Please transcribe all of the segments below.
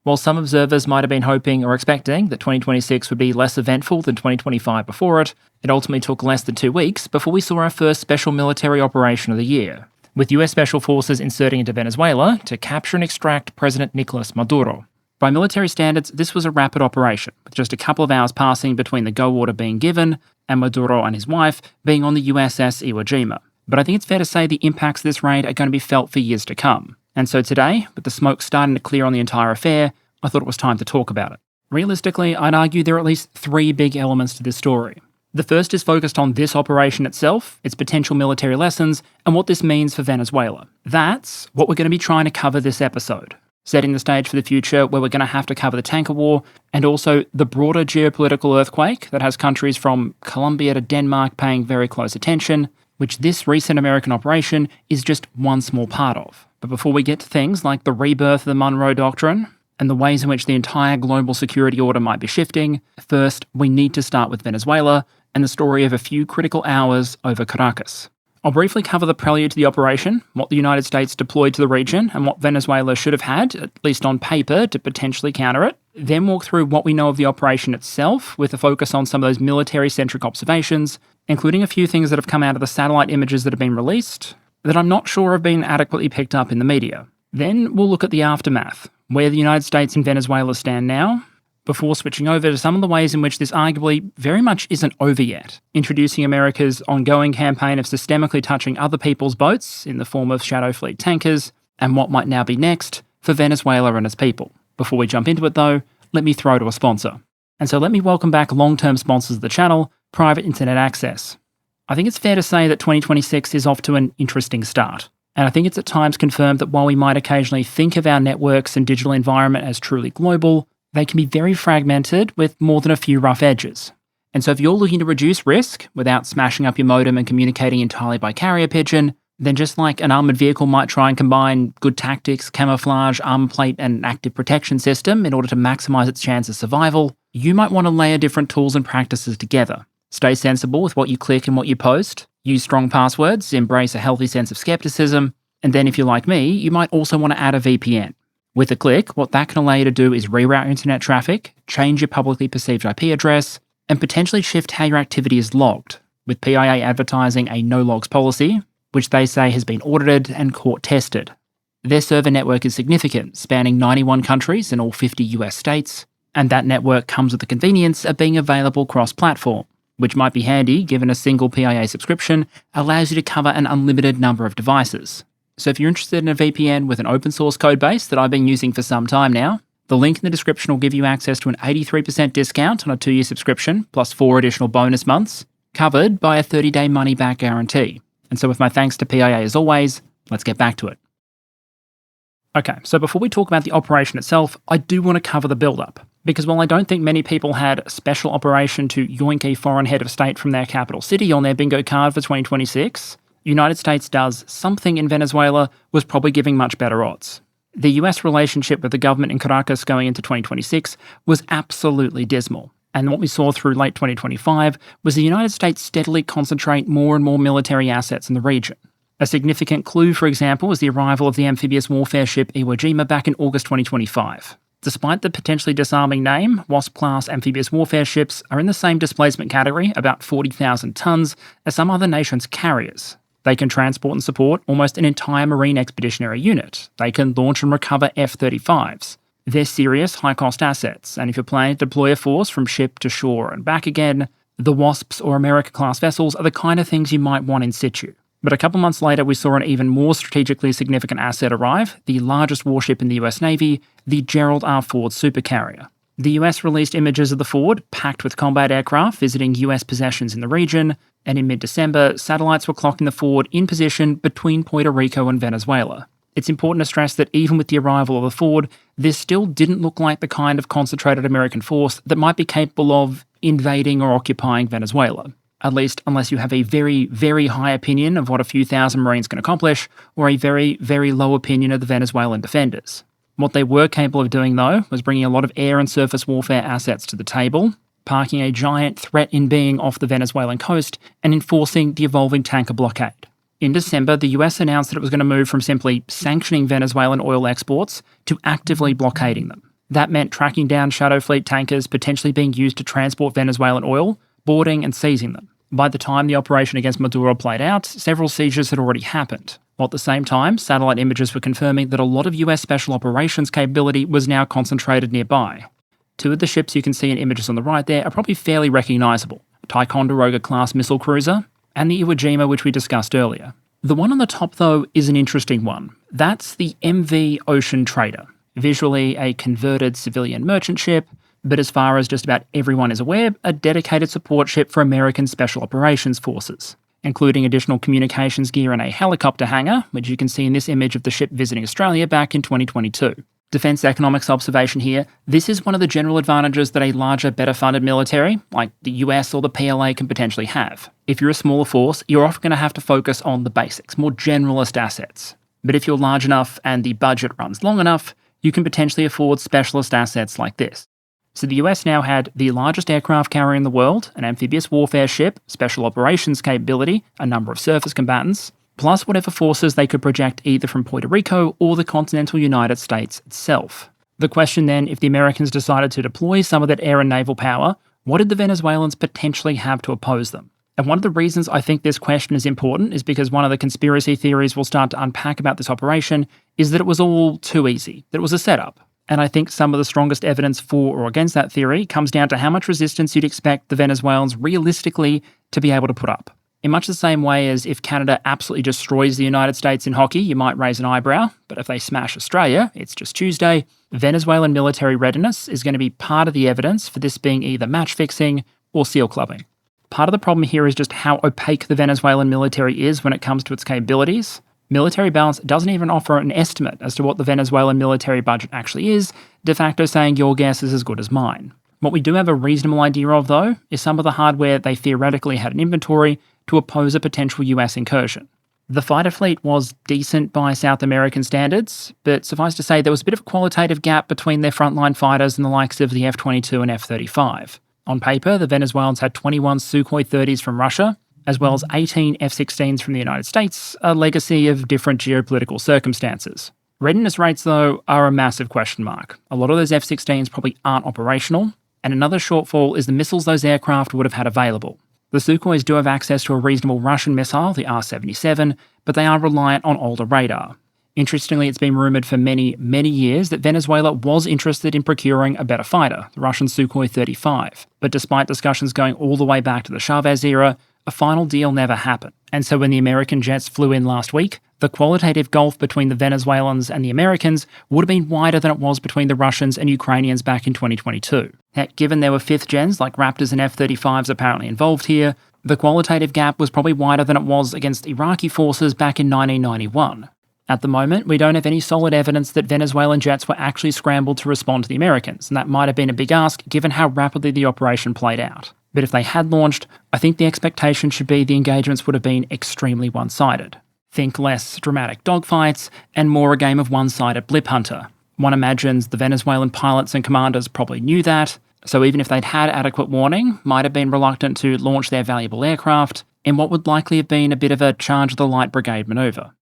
While some observers might have been hoping or expecting that 2026 would be less eventful than 2025 before it, it ultimately took less than 2 weeks before we saw our first special military operation of the year, with US Special Forces inserting into Venezuela to capture and extract President Nicholas Maduro. By military standards, this was a rapid operation, with just a couple of hours passing between the go order being given and Maduro and his wife being on the USS Iwo Jima. But I think it's fair to say the impacts of this raid are going to be felt for years to come. And so today, with the smoke starting to clear on the entire affair, I thought it was time to talk about it. Realistically, I'd argue there are at least 3 big elements to this story. The first is focused on this operation itself, its potential military lessons, and what this means for Venezuela. That's what we're going to be trying to cover this episode, setting the stage for the future where we're going to have to cover the tanker war and also the broader geopolitical earthquake that has countries from Colombia to Denmark paying very close attention, which this recent American operation is just one small part of. But before we get to things like the rebirth of the Monroe Doctrine and the ways in which the entire global security order might be shifting, first we need to start with Venezuela and the story of a few critical hours over Caracas. I'll briefly cover the prelude to the operation, what the United States deployed to the region, and what Venezuela should have had, at least on paper, to potentially counter it. Then walk through what we know of the operation itself, with a focus on some of those military-centric observations, including a few things that have come out of the satellite images that have been released, that I'm not sure have been adequately picked up in the media. Then we'll look at the aftermath, where the United States and Venezuela stand now, before switching over to some of the ways in which this arguably very much isn't over yet, introducing America's ongoing campaign of systemically touching other people's boats in the form of Shadow Fleet tankers, and what might now be next for Venezuela and its people. Before we jump into it though, let me throw to a sponsor. And so let me welcome back long-term sponsors of the channel, Private Internet Access. I think it's fair to say that 2026 is off to an interesting start. And I think it's at times confirmed that while we might occasionally think of our networks and digital environment as truly global, they can be very fragmented with more than a few rough edges. And so if you're looking to reduce risk without smashing up your modem and communicating entirely by carrier pigeon, then just like an armoured vehicle might try and combine good tactics, camouflage, armor plate, and an active protection system in order to maximise its chance of survival, you might want to layer different tools and practices together. Stay sensible with what you click and what you post, use strong passwords, embrace a healthy sense of skepticism, and then if you're like me, you might also want to add a VPN. With a click, what that can allow you to do is reroute internet traffic, change your publicly perceived IP address, and potentially shift how your activity is logged, with PIA advertising a no-logs policy, which they say has been audited and court-tested. Their server network is significant, spanning 91 countries in all 50 US states, and that network comes with the convenience of being available cross-platform, which might be handy given a single PIA subscription allows you to cover an unlimited number of devices. So if you're interested in a VPN with an open source code base that I've been using for some time now, the link in the description will give you access to an 83% discount on a 2-year subscription, plus 4 additional bonus months, covered by a 30-day money-back guarantee. And so with my thanks to PIA as always, let's get back to it. Okay, so before we talk about the operation itself, I do want to cover the build-up. Because while I don't think many people had a special operation to yoink a foreign head of state from their capital city on their bingo card for 2026, United States does something in Venezuela was probably giving much better odds. The US relationship with the government in Caracas going into 2026 was absolutely dismal. And what we saw through late 2025 was the United States steadily concentrate more and more military assets in the region. A significant clue, for example, was the arrival of the amphibious warfare ship Iwo Jima back in August 2025. Despite the potentially disarming name, Wasp-class amphibious warfare ships are in the same displacement category, about 40,000 tons, as some other nations' carriers. They can transport and support almost an entire Marine Expeditionary Unit. They can launch and recover F-35s. They're serious, high-cost assets, and if you're planning to deploy a force from ship to shore and back again, the Wasps or America-class vessels are the kind of things you might want in situ. But a couple months later, we saw an even more strategically significant asset arrive, the largest warship in the US Navy, the Gerald R. Ford supercarrier. The US released images of the Ford, packed with combat aircraft visiting US possessions in the region, and in mid-December, satellites were clocking the Ford in position between Puerto Rico and Venezuela. It's important to stress that even with the arrival of the Ford, this still didn't look like the kind of concentrated American force that might be capable of invading or occupying Venezuela. At least unless you have a very, very high opinion of what a few thousand Marines can accomplish, or a very, very low opinion of the Venezuelan defenders. What they were capable of doing, though, was bringing a lot of air and surface warfare assets to the table, parking a giant threat in being off the Venezuelan coast, and enforcing the evolving tanker blockade. In December, the US announced that it was going to move from simply sanctioning Venezuelan oil exports to actively blockading them. That meant tracking down shadow fleet tankers potentially being used to transport Venezuelan oil, boarding and seizing them. By the time the operation against Maduro played out, several seizures had already happened, while at the same time, satellite images were confirming that a lot of US special operations capability was now concentrated nearby. Two of the ships you can see in images on the right there are probably fairly recognisable: Ticonderoga-class missile cruiser and the Iwo Jima, which we discussed earlier. The one on the top, though, is an interesting one. That's the MV Ocean Trader, visually a converted civilian merchant ship, but as far as just about everyone is aware, a dedicated support ship for American Special Operations Forces, including additional communications gear and a helicopter hangar, which you can see in this image of the ship visiting Australia back in 2022. Defence economics observation here: this is one of the general advantages that a larger, better funded military, like the US or the PLA, can potentially have. If you're a smaller force, you're often going to have to focus on the basics, more generalist assets. But if you're large enough and the budget runs long enough, you can potentially afford specialist assets like this. So the US now had the largest aircraft carrier in the world, an amphibious warfare ship, special operations capability, a number of surface combatants, plus whatever forces they could project either from Puerto Rico or the continental United States itself. The question then, if the Americans decided to deploy some of that air and naval power, what did the Venezuelans potentially have to oppose them? And one of the reasons I think this question is important is because one of the conspiracy theories we'll start to unpack about this operation is that it was all too easy, that it was a setup. And I think some of the strongest evidence for or against that theory comes down to how much resistance you'd expect the Venezuelans realistically to be able to put up. In much the same way as if Canada absolutely destroys the United States in hockey, you might raise an eyebrow, but if they smash Australia, it's just Tuesday. Venezuelan military readiness is going to be part of the evidence for this being either match fixing or seal clubbing. Part of the problem here is just how opaque the Venezuelan military is when it comes to its capabilities. Military Balance doesn't even offer an estimate as to what the Venezuelan military budget actually is, de facto saying your guess is as good as mine. What we do have a reasonable idea of, though, is some of the hardware they theoretically had in inventory to oppose a potential US incursion. The fighter fleet was decent by South American standards, but suffice to say there was a bit of a qualitative gap between their frontline fighters and the likes of the F-22 and F-35. On paper, the Venezuelans had 21 Sukhoi 30s from Russia, as well as 18 F-16s from the United States, a legacy of different geopolitical circumstances. Readiness rates, though, are a massive question mark. A lot of those F-16s probably aren't operational, and another shortfall is the missiles those aircraft would have had available. The Sukhois do have access to a reasonable Russian missile, the R-77, but they are reliant on older radar. Interestingly, it's been rumoured for many, many years that Venezuela was interested in procuring a better fighter, the Russian Sukhoi 35. But despite discussions going all the way back to the Chavez era, a final deal never happened. And so when the American jets flew in last week, the qualitative gulf between the Venezuelans and the Americans would have been wider than it was between the Russians and Ukrainians back in 2022. Heck, given there were fifth gens like Raptors and F-35s apparently involved here, the qualitative gap was probably wider than it was against Iraqi forces back in 1991. At the moment, we don't have any solid evidence that Venezuelan jets were actually scrambled to respond to the Americans, and that might have been a big ask given how rapidly the operation played out. But if they had launched, I think the expectation should be the engagements would have been extremely one-sided. Think less dramatic dogfights and more a game of one-sided blip hunter. One imagines the Venezuelan pilots and commanders probably knew that, so even if they'd had adequate warning, might have been reluctant to launch their valuable aircraft in what would likely have been a bit of a charge of the light brigade manoeuvre.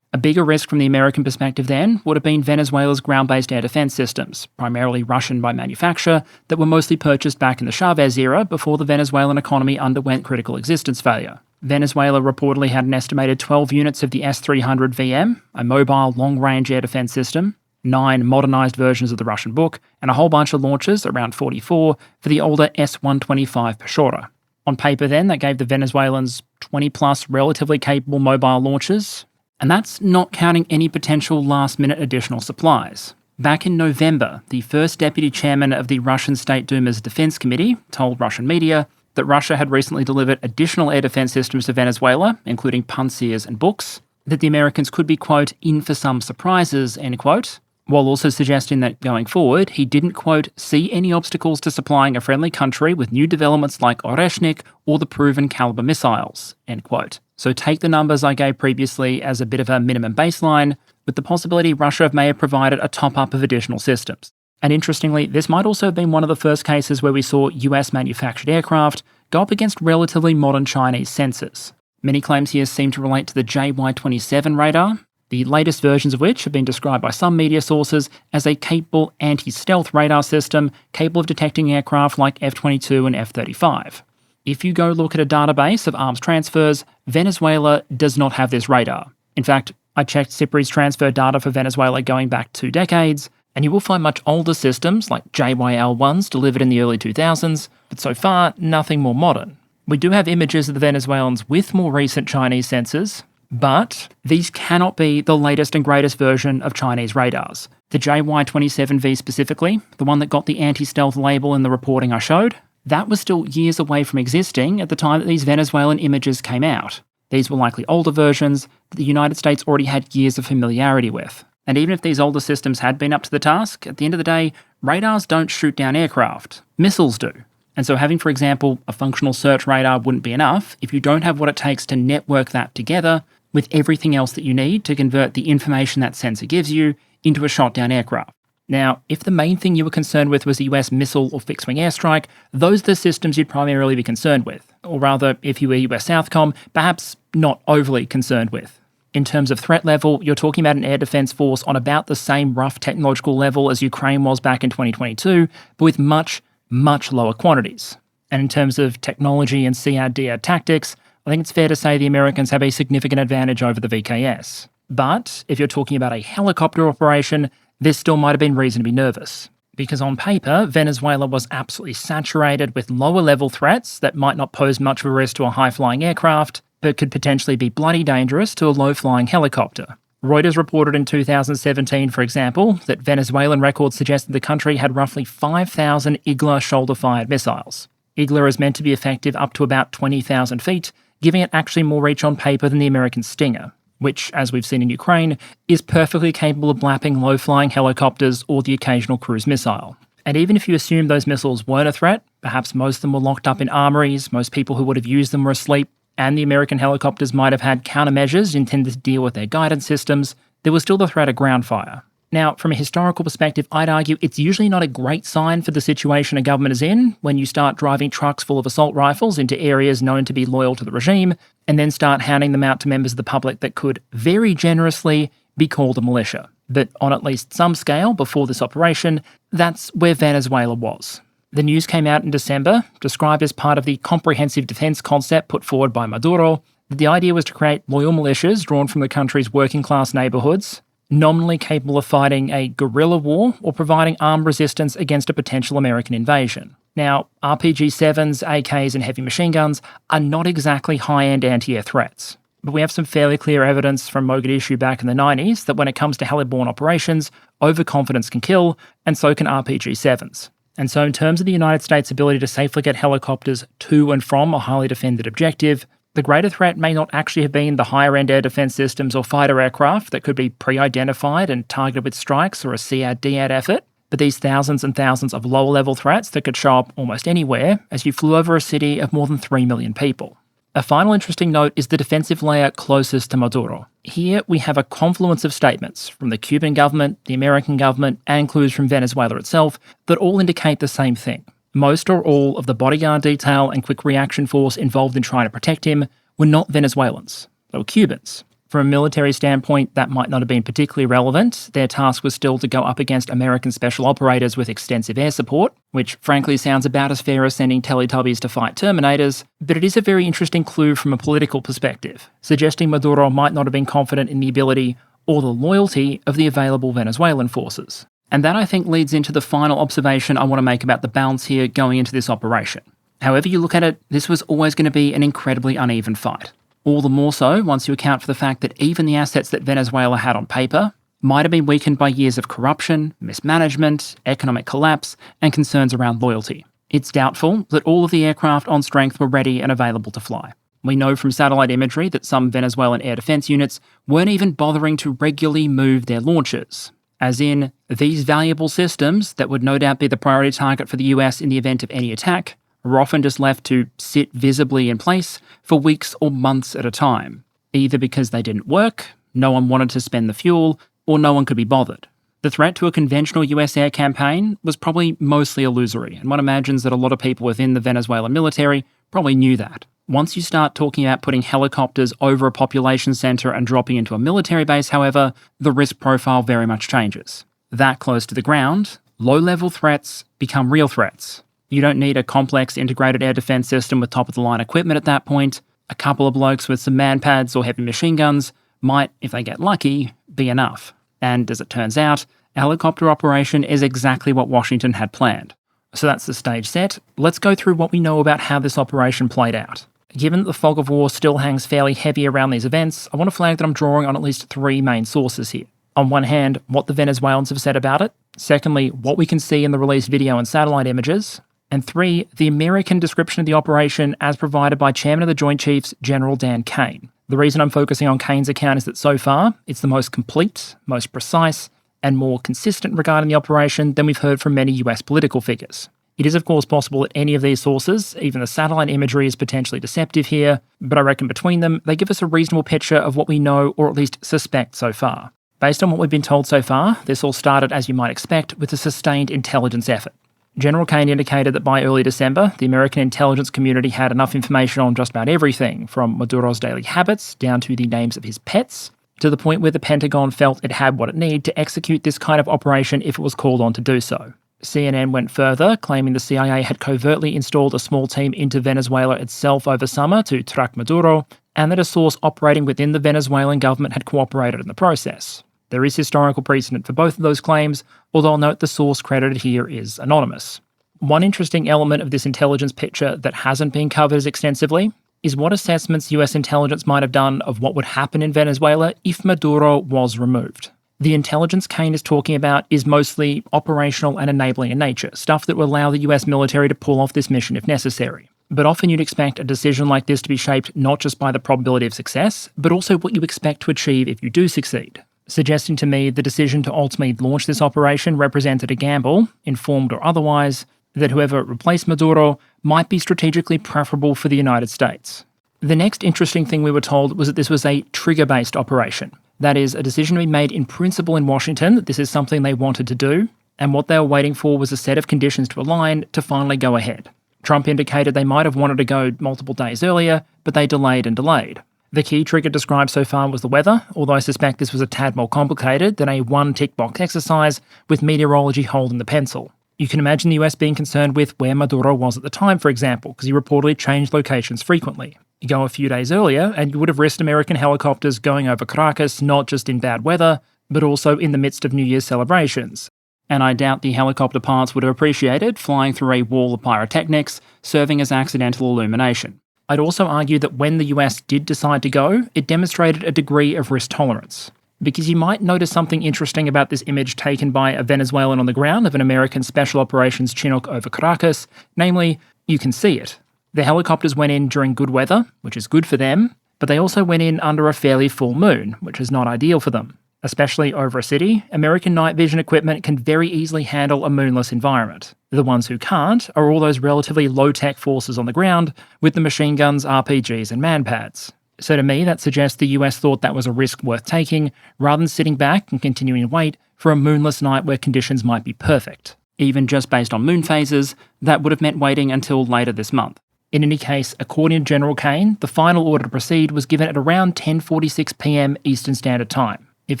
A bigger risk from the American perspective then would have been Venezuela's ground-based air defense systems, primarily Russian by manufacture, that were mostly purchased back in the Chavez era before the Venezuelan economy underwent critical existence failure. Venezuela reportedly had an estimated 12 units of the S-300 VM, a mobile long-range air defense system, 9 modernised versions of the Russian book, and a whole bunch of launchers, around 44, for the older S-125 Peshora. On paper then, that gave the Venezuelans 20-plus relatively capable mobile launchers, and that's not counting any potential last-minute additional supplies. Back in November, the first deputy chairman of the Russian State Duma's Defense Committee told Russian media that Russia had recently delivered additional air defense systems to Venezuela, including Pantsirs and Books, that the Americans could be, quote, in for some surprises, end quote, while also suggesting that going forward, he didn't, quote, see any obstacles to supplying a friendly country with new developments like Oreshnik or the proven caliber missiles, end quote. So take the numbers I gave previously as a bit of a minimum baseline, with the possibility Russia may have provided a top-up of additional systems. And interestingly, this might also have been one of the first cases where we saw US-manufactured aircraft go up against relatively modern Chinese sensors. Many claims here seem to relate to the JY-27 radar. the latest versions of which have been described by some media sources as a capable anti-stealth radar system capable of detecting aircraft like F-22 and F-35. If you go look at a database of arms transfers, Venezuela does not have this radar. In fact, I checked CIPRI's transfer data for Venezuela going back 2 decades, and you will find much older systems like JYL-1s delivered in the early 2000s, but so far, nothing more modern. We do have images of the Venezuelans with more recent Chinese sensors, but these cannot be the latest and greatest version of Chinese radars. The JY-27V specifically, the one that got the anti-stealth label in the reporting I showed, that was still years away from existing at the time that these Venezuelan images came out. These were likely older versions that the United States already had years of familiarity with. And even if these older systems had been up to the task, at the end of the day, radars don't shoot down aircraft. Missiles do. And so having, for example, a functional search radar wouldn't be enough if you don't have what it takes to network that together with everything else that you need to convert the information that sensor gives you into a shot-down aircraft. Now, if the main thing you were concerned with was a US missile or fixed-wing airstrike, those are the systems you'd primarily be concerned with. Or rather, if you were US Southcom, perhaps not overly concerned with. In terms of threat level, you're talking about an air defense force on about the same rough technological level as Ukraine was back in 2022, but with much, much lower quantities. And in terms of technology and CRDR tactics, I think it's fair to say the Americans have a significant advantage over the VKS. But if you're talking about a helicopter operation, this still might have been reason to be nervous. Because on paper, Venezuela was absolutely saturated with lower-level threats that might not pose much of a risk to a high-flying aircraft, but could potentially be bloody dangerous to a low-flying helicopter. Reuters reported in 2017, for example, that Venezuelan records suggested the country had roughly 5,000 Igla shoulder-fired missiles. Igla is meant to be effective up to about 20,000 feet, giving it actually more reach on paper than the American Stinger, which, as we've seen in Ukraine, is perfectly capable of blapping low-flying helicopters or the occasional cruise missile. And even if you assume those missiles weren't a threat, perhaps most of them were locked up in armories, most people who would have used them were asleep, and the American helicopters might have had countermeasures intended to deal with their guidance systems, there was still the threat of ground fire. Now, from a historical perspective, I'd argue it's usually not a great sign for the situation a government is in when you start driving trucks full of assault rifles into areas known to be loyal to the regime, and then start handing them out to members of the public that could very generously be called a militia. But on at least some scale, before this operation, that's where Venezuela was. The news came out in December, described as part of the comprehensive defense concept put forward by Maduro, that the idea was to create loyal militias drawn from the country's working-class neighbourhoods, nominally capable of fighting a guerrilla war or providing armed resistance against a potential American invasion. Now, RPG-7s, AKs and heavy machine guns are not exactly high-end anti-air threats, but we have some fairly clear evidence from Mogadishu back in the 90s that when it comes to heli-borne operations, overconfidence can kill, and so can RPG-7s. And so in terms of the United States' ability to safely get helicopters to and from a highly defended objective, the greater threat may not actually have been the higher-end air defense systems or fighter aircraft that could be pre-identified and targeted with strikes or a CRDAD effort, but these thousands and thousands of lower-level threats that could show up almost anywhere as you flew over a city of more than 3 million people. A final interesting note is the defensive layer closest to Maduro. Here we have a confluence of statements from the Cuban government, the American government, and clues from Venezuela itself that all indicate the same thing. Most or all of the bodyguard detail and quick reaction force involved in trying to protect him were not Venezuelans. They were Cubans. From a military standpoint, that might not have been particularly relevant. Their task was still to go up against American special operators with extensive air support, which frankly sounds about as fair as sending Teletubbies to fight Terminators, but it is a very interesting clue from a political perspective, suggesting Maduro might not have been confident in the ability or the loyalty of the available Venezuelan forces. And that, I think, leads into the final observation I want to make about the balance here going into this operation. However you look at it, this was always going to be an incredibly uneven fight. All the more so once you account for the fact that even the assets that Venezuela had on paper might have been weakened by years of corruption, mismanagement, economic collapse, and concerns around loyalty. It's doubtful that all of the aircraft on strength were ready and available to fly. We know from satellite imagery that some Venezuelan air defense units weren't even bothering to regularly move their launchers. As in, these valuable systems that would no doubt be the priority target for the US in the event of any attack were often just left to sit visibly in place for weeks or months at a time, either because they didn't work, no one wanted to spend the fuel, or no one could be bothered. The threat to a conventional US air campaign was probably mostly illusory, and one imagines that a lot of people within the Venezuelan military probably knew that. Once you start talking about putting helicopters over a population centre and dropping into a military base, however, the risk profile very much changes. That close to the ground, low-level threats become real threats. You don't need a complex integrated air defence system with top-of-the-line equipment at that point. A couple of blokes with some man-pads or heavy machine guns might, if they get lucky, be enough. And as it turns out, a helicopter operation is exactly what Washington had planned. So that's the stage set. Let's go through what we know about how this operation played out. Given that the fog of war still hangs fairly heavy around these events, I want to flag that I'm drawing on at least three main sources here. On one hand, what the Venezuelans have said about it. Secondly, what we can see in the released video and satellite images. And three, the American description of the operation as provided by Chairman of the Joint Chiefs, General Dan Caine. The reason I'm focusing on Caine's account is that so far, it's the most complete, most precise, and more consistent regarding the operation than we've heard from many US political figures. It is of course possible that any of these sources, even the satellite imagery, is potentially deceptive here, but I reckon between them, they give us a reasonable picture of what we know or at least suspect so far. Based on what we've been told so far, this all started, as you might expect, with a sustained intelligence effort. General Caine indicated that by early December, the American intelligence community had enough information on just about everything, from Maduro's daily habits down to the names of his pets, to the point where the Pentagon felt it had what it needed to execute this kind of operation if it was called on to do so. CNN went further, claiming the CIA had covertly installed a small team into Venezuela itself over summer to track Maduro, and that a source operating within the Venezuelan government had cooperated in the process. There is historical precedent for both of those claims, although I'll note the source credited here is anonymous. One interesting element of this intelligence picture that hasn't been covered as extensively is what assessments US intelligence might have done of what would happen in Venezuela if Maduro was removed. The intelligence Caine is talking about is mostly operational and enabling in nature, stuff that will allow the US military to pull off this mission if necessary. But often you'd expect a decision like this to be shaped not just by the probability of success, but also what you expect to achieve if you do succeed. Suggesting to me the decision to ultimately launch this operation represented a gamble, informed or otherwise, that whoever replaced Maduro might be strategically preferable for the United States. The next interesting thing we were told was that this was a trigger-based operation. That is, a decision to be made in principle in Washington that this is something they wanted to do, and what they were waiting for was a set of conditions to align to finally go ahead. Trump indicated they might have wanted to go multiple days earlier, but they delayed and delayed. The key trigger described so far was the weather, although I suspect this was a tad more complicated than a one-tick-box exercise with meteorology holding the pencil. You can imagine the US being concerned with where Maduro was at the time, for example, because he reportedly changed locations frequently. You go a few days earlier, and you would have risked American helicopters going over Caracas not just in bad weather, but also in the midst of New Year's celebrations. And I doubt the helicopter pilots would have appreciated flying through a wall of pyrotechnics, serving as accidental illumination. I'd also argue that when the US did decide to go, it demonstrated a degree of risk tolerance. Because you might notice something interesting about this image taken by a Venezuelan on the ground of an American Special Operations Chinook over Caracas, namely, you can see it. The helicopters went in during good weather, which is good for them, but they also went in under a fairly full moon, which is not ideal for them. Especially over a city, American night vision equipment can very easily handle a moonless environment. The ones who can't are all those relatively low-tech forces on the ground with the machine guns, RPGs and man-pads. So to me, that suggests the US thought that was a risk worth taking, rather than sitting back and continuing to wait for a moonless night where conditions might be perfect. Even just based on moon phases, that would have meant waiting until later this month. In any case, according to General Caine, the final order to proceed was given at around 10:46 PM Eastern Standard Time. If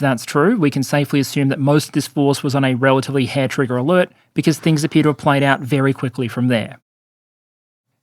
that's true, we can safely assume that most of this force was on a relatively hair-trigger alert because things appear to have played out very quickly from there.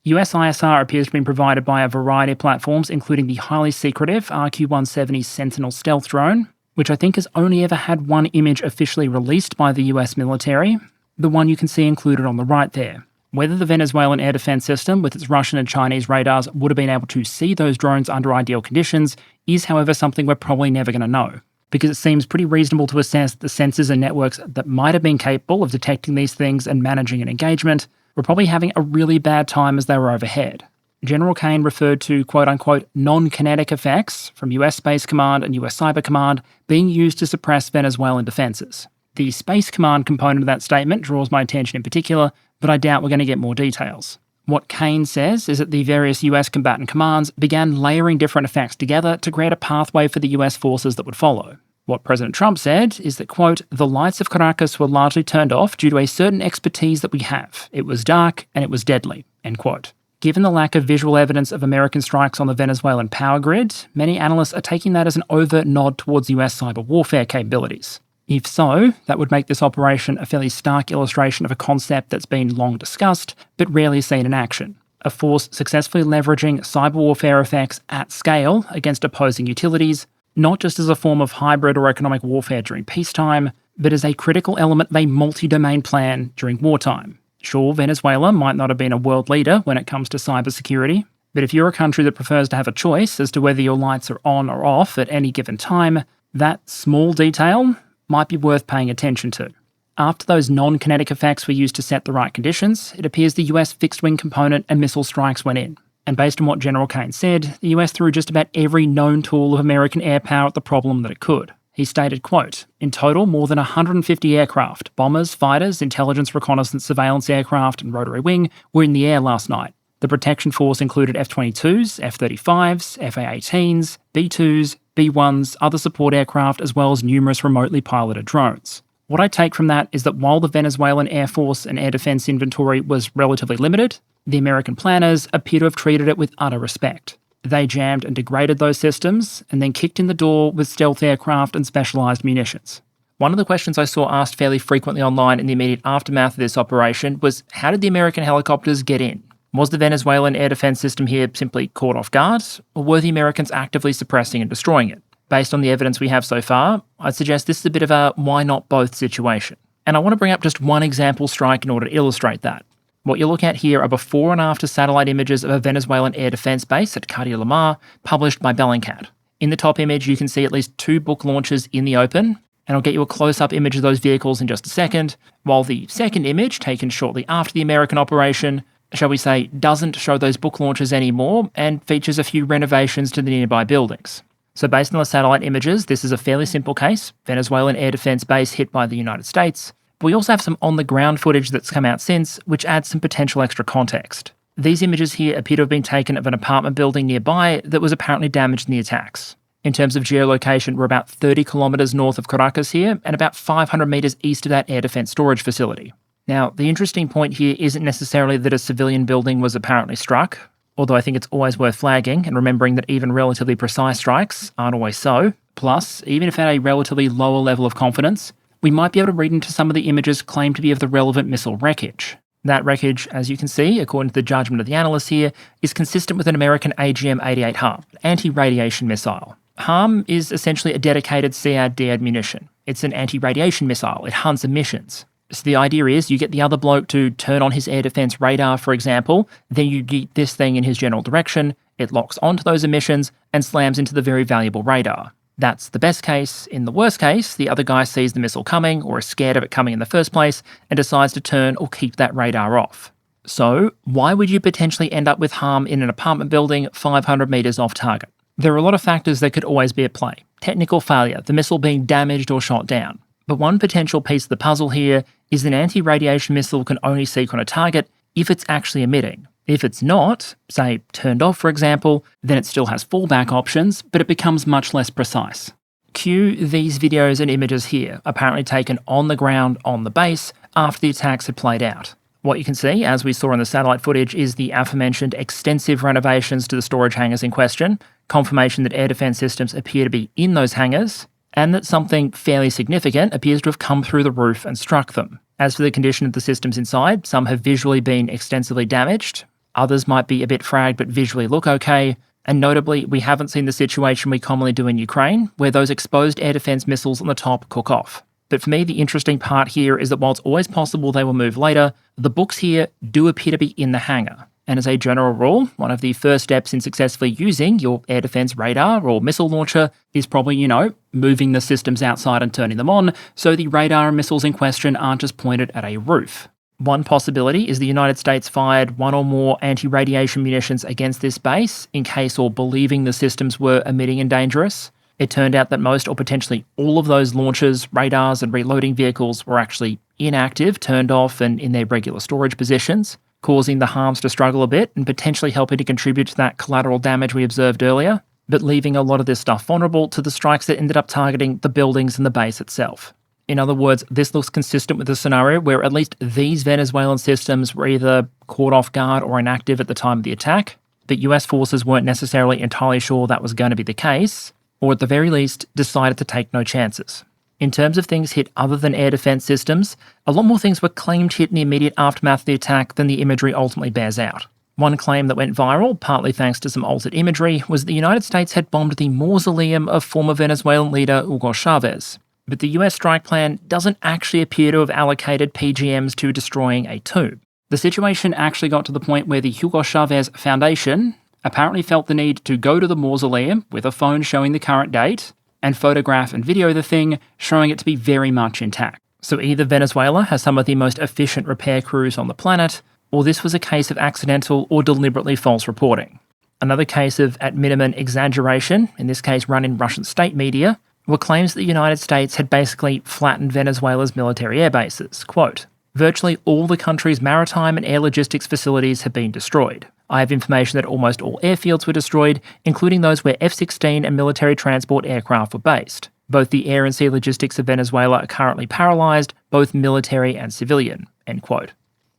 US ISR appears to have been provided by a variety of platforms, including the highly secretive RQ-170 Sentinel stealth drone, which I think has only ever had one image officially released by the US military, the one you can see included on the right there. Whether the Venezuelan air defense system with its Russian and Chinese radars would have been able to see those drones under ideal conditions is, however, something we're probably never going to know, because it seems pretty reasonable to assess the sensors and networks that might have been capable of detecting these things and managing an engagement were probably having a really bad time as they were overhead. General Caine referred to quote-unquote non-kinetic effects from US Space Command and US Cyber Command being used to suppress Venezuelan defences. The Space Command component of that statement draws my attention in particular, but I doubt we're going to get more details. What Caine says is that the various US combatant commands began layering different effects together to create a pathway for the US forces that would follow. What President Trump said is that, quote, the lights of Caracas were largely turned off due to a certain expertise that we have. It was dark and it was deadly, end quote. Given the lack of visual evidence of American strikes on the Venezuelan power grid, many analysts are taking that as an overt nod towards US cyber warfare capabilities. If so, that would make this operation a fairly stark illustration of a concept that's been long discussed, but rarely seen in action. A force successfully leveraging cyber warfare effects at scale against opposing utilities, not just as a form of hybrid or economic warfare during peacetime, but as a critical element of a multi-domain plan during wartime. Sure, Venezuela might not have been a world leader when it comes to cybersecurity, but if you're a country that prefers to have a choice as to whether your lights are on or off at any given time, that small detail might be worth paying attention to. After those non-kinetic effects were used to set the right conditions, it appears the US fixed-wing component and missile strikes went in. And based on what General Caine said, the US threw just about every known tool of American air power at the problem that it could. He stated, quote, "In total, more than 150 aircraft, bombers, fighters, intelligence, reconnaissance, surveillance aircraft, and rotary wing were in the air last night. The protection force included F-22s, F-35s, FA-18s, B-2s, B-1s, other support aircraft, as well as numerous remotely piloted drones." What I take from that is that while the Venezuelan Air Force and air defense inventory was relatively limited, the American planners appear to have treated it with utter respect. They jammed and degraded those systems, and then kicked in the door with stealth aircraft and specialised munitions. One of the questions I saw asked fairly frequently online in the immediate aftermath of this operation was, how did the American helicopters get in? Was the Venezuelan air defense system here simply caught off guard, or were the Americans actively suppressing and destroying it? Based on the evidence we have so far, I'd suggest this is a bit of a why not both situation. And I want to bring up just one example strike in order to illustrate that. What you're looking at here are before and after satellite images of a Venezuelan air defense base at Cardia Lamar, published by Bellingcat. In the top image, you can see at least 2 book launches in the open, and I'll get you a close-up image of those vehicles in just a second, while the second image, taken shortly after the American operation, shall we say, doesn't show those book launches anymore and features a few renovations to the nearby buildings. So based on the satellite images, this is a fairly simple case, Venezuelan air defense base hit by the United States. But we also have some on-the-ground footage that's come out since, which adds some potential extra context. These images here appear to have been taken of an apartment building nearby that was apparently damaged in the attacks. In terms of geolocation, we're about 30 kilometres north of Caracas here, and about 500 metres east of that air defense storage facility. Now, the interesting point here isn't necessarily that a civilian building was apparently struck, although I think it's always worth flagging and remembering that even relatively precise strikes aren't always so. Plus, even if at a relatively lower level of confidence, we might be able to read into some of the images claimed to be of the relevant missile wreckage. That wreckage, as you can see, according to the judgment of the analysts here, is consistent with an American AGM-88 HARM, anti-radiation missile. HARM is essentially a dedicated SEAD-DEAD munition. It's an anti-radiation missile. It hunts emissions. So the idea is you get the other bloke to turn on his air defense radar, for example, then you get this thing in his general direction, it locks onto those emissions and slams into the very valuable radar. That's the best case. In the worst case, the other guy sees the missile coming or is scared of it coming in the first place and decides to turn or keep that radar off. So why would you potentially end up with harm in an apartment building 500 metres off target? There are a lot of factors that could always be at play. Technical failure, the missile being damaged or shot down. But one potential piece of the puzzle here is an anti-radiation missile can only seek on a target if it's actually emitting. If it's not, say turned off for example, then it still has fallback options, but it becomes much less precise. Cue these videos and images here, apparently taken on the ground on the base after the attacks had played out. What you can see, as we saw in the satellite footage, is the aforementioned extensive renovations to the storage hangars in question, confirmation that air defense systems appear to be in those hangars, and that something fairly significant appears to have come through the roof and struck them. As for the condition of the systems inside, some have visually been extensively damaged, others might be a bit fragged but visually look okay, and notably, we haven't seen the situation we commonly do in Ukraine, where those exposed air defense missiles on the top cook off. But for me, the interesting part here is that while it's always possible they will move later, the books here do appear to be in the hangar. And as a general rule, one of the first steps in successfully using your air defense radar or missile launcher is probably, moving the systems outside and turning them on, so the radar and missiles in question aren't just pointed at a roof. One possibility is the United States fired one or more anti-radiation munitions against this base in case or believing the systems were emitting and dangerous. It turned out that most or potentially all of those launchers, radars and reloading vehicles were actually inactive, turned off and in their regular storage positions, causing the harms to struggle a bit and potentially helping to contribute to that collateral damage we observed earlier, but leaving a lot of this stuff vulnerable to the strikes that ended up targeting the buildings and the base itself. In other words, this looks consistent with a scenario where at least these Venezuelan systems were either caught off guard or inactive at the time of the attack, but US forces weren't necessarily entirely sure that was going to be the case, or at the very least, decided to take no chances. In terms of things hit other than air defense systems, a lot more things were claimed hit in the immediate aftermath of the attack than the imagery ultimately bears out. One claim that went viral, partly thanks to some altered imagery, was that the United States had bombed the mausoleum of former Venezuelan leader Hugo Chavez. But the US strike plan doesn't actually appear to have allocated PGMs to destroying a tomb. The situation actually got to the point where the Hugo Chavez Foundation apparently felt the need to go to the mausoleum with a phone showing the current date and photograph and video the thing, showing it to be very much intact. So either Venezuela has some of the most efficient repair crews on the planet, or this was a case of accidental or deliberately false reporting. Another case of, at minimum, exaggeration, in this case run in Russian state media, were claims that the United States had basically flattened Venezuela's military air bases. Quote, "Virtually all the country's maritime and air logistics facilities have been destroyed. I have information that almost all airfields were destroyed, including those where F-16 and military transport aircraft were based. Both the air and sea logistics of Venezuela are currently paralysed, both military and civilian." End quote.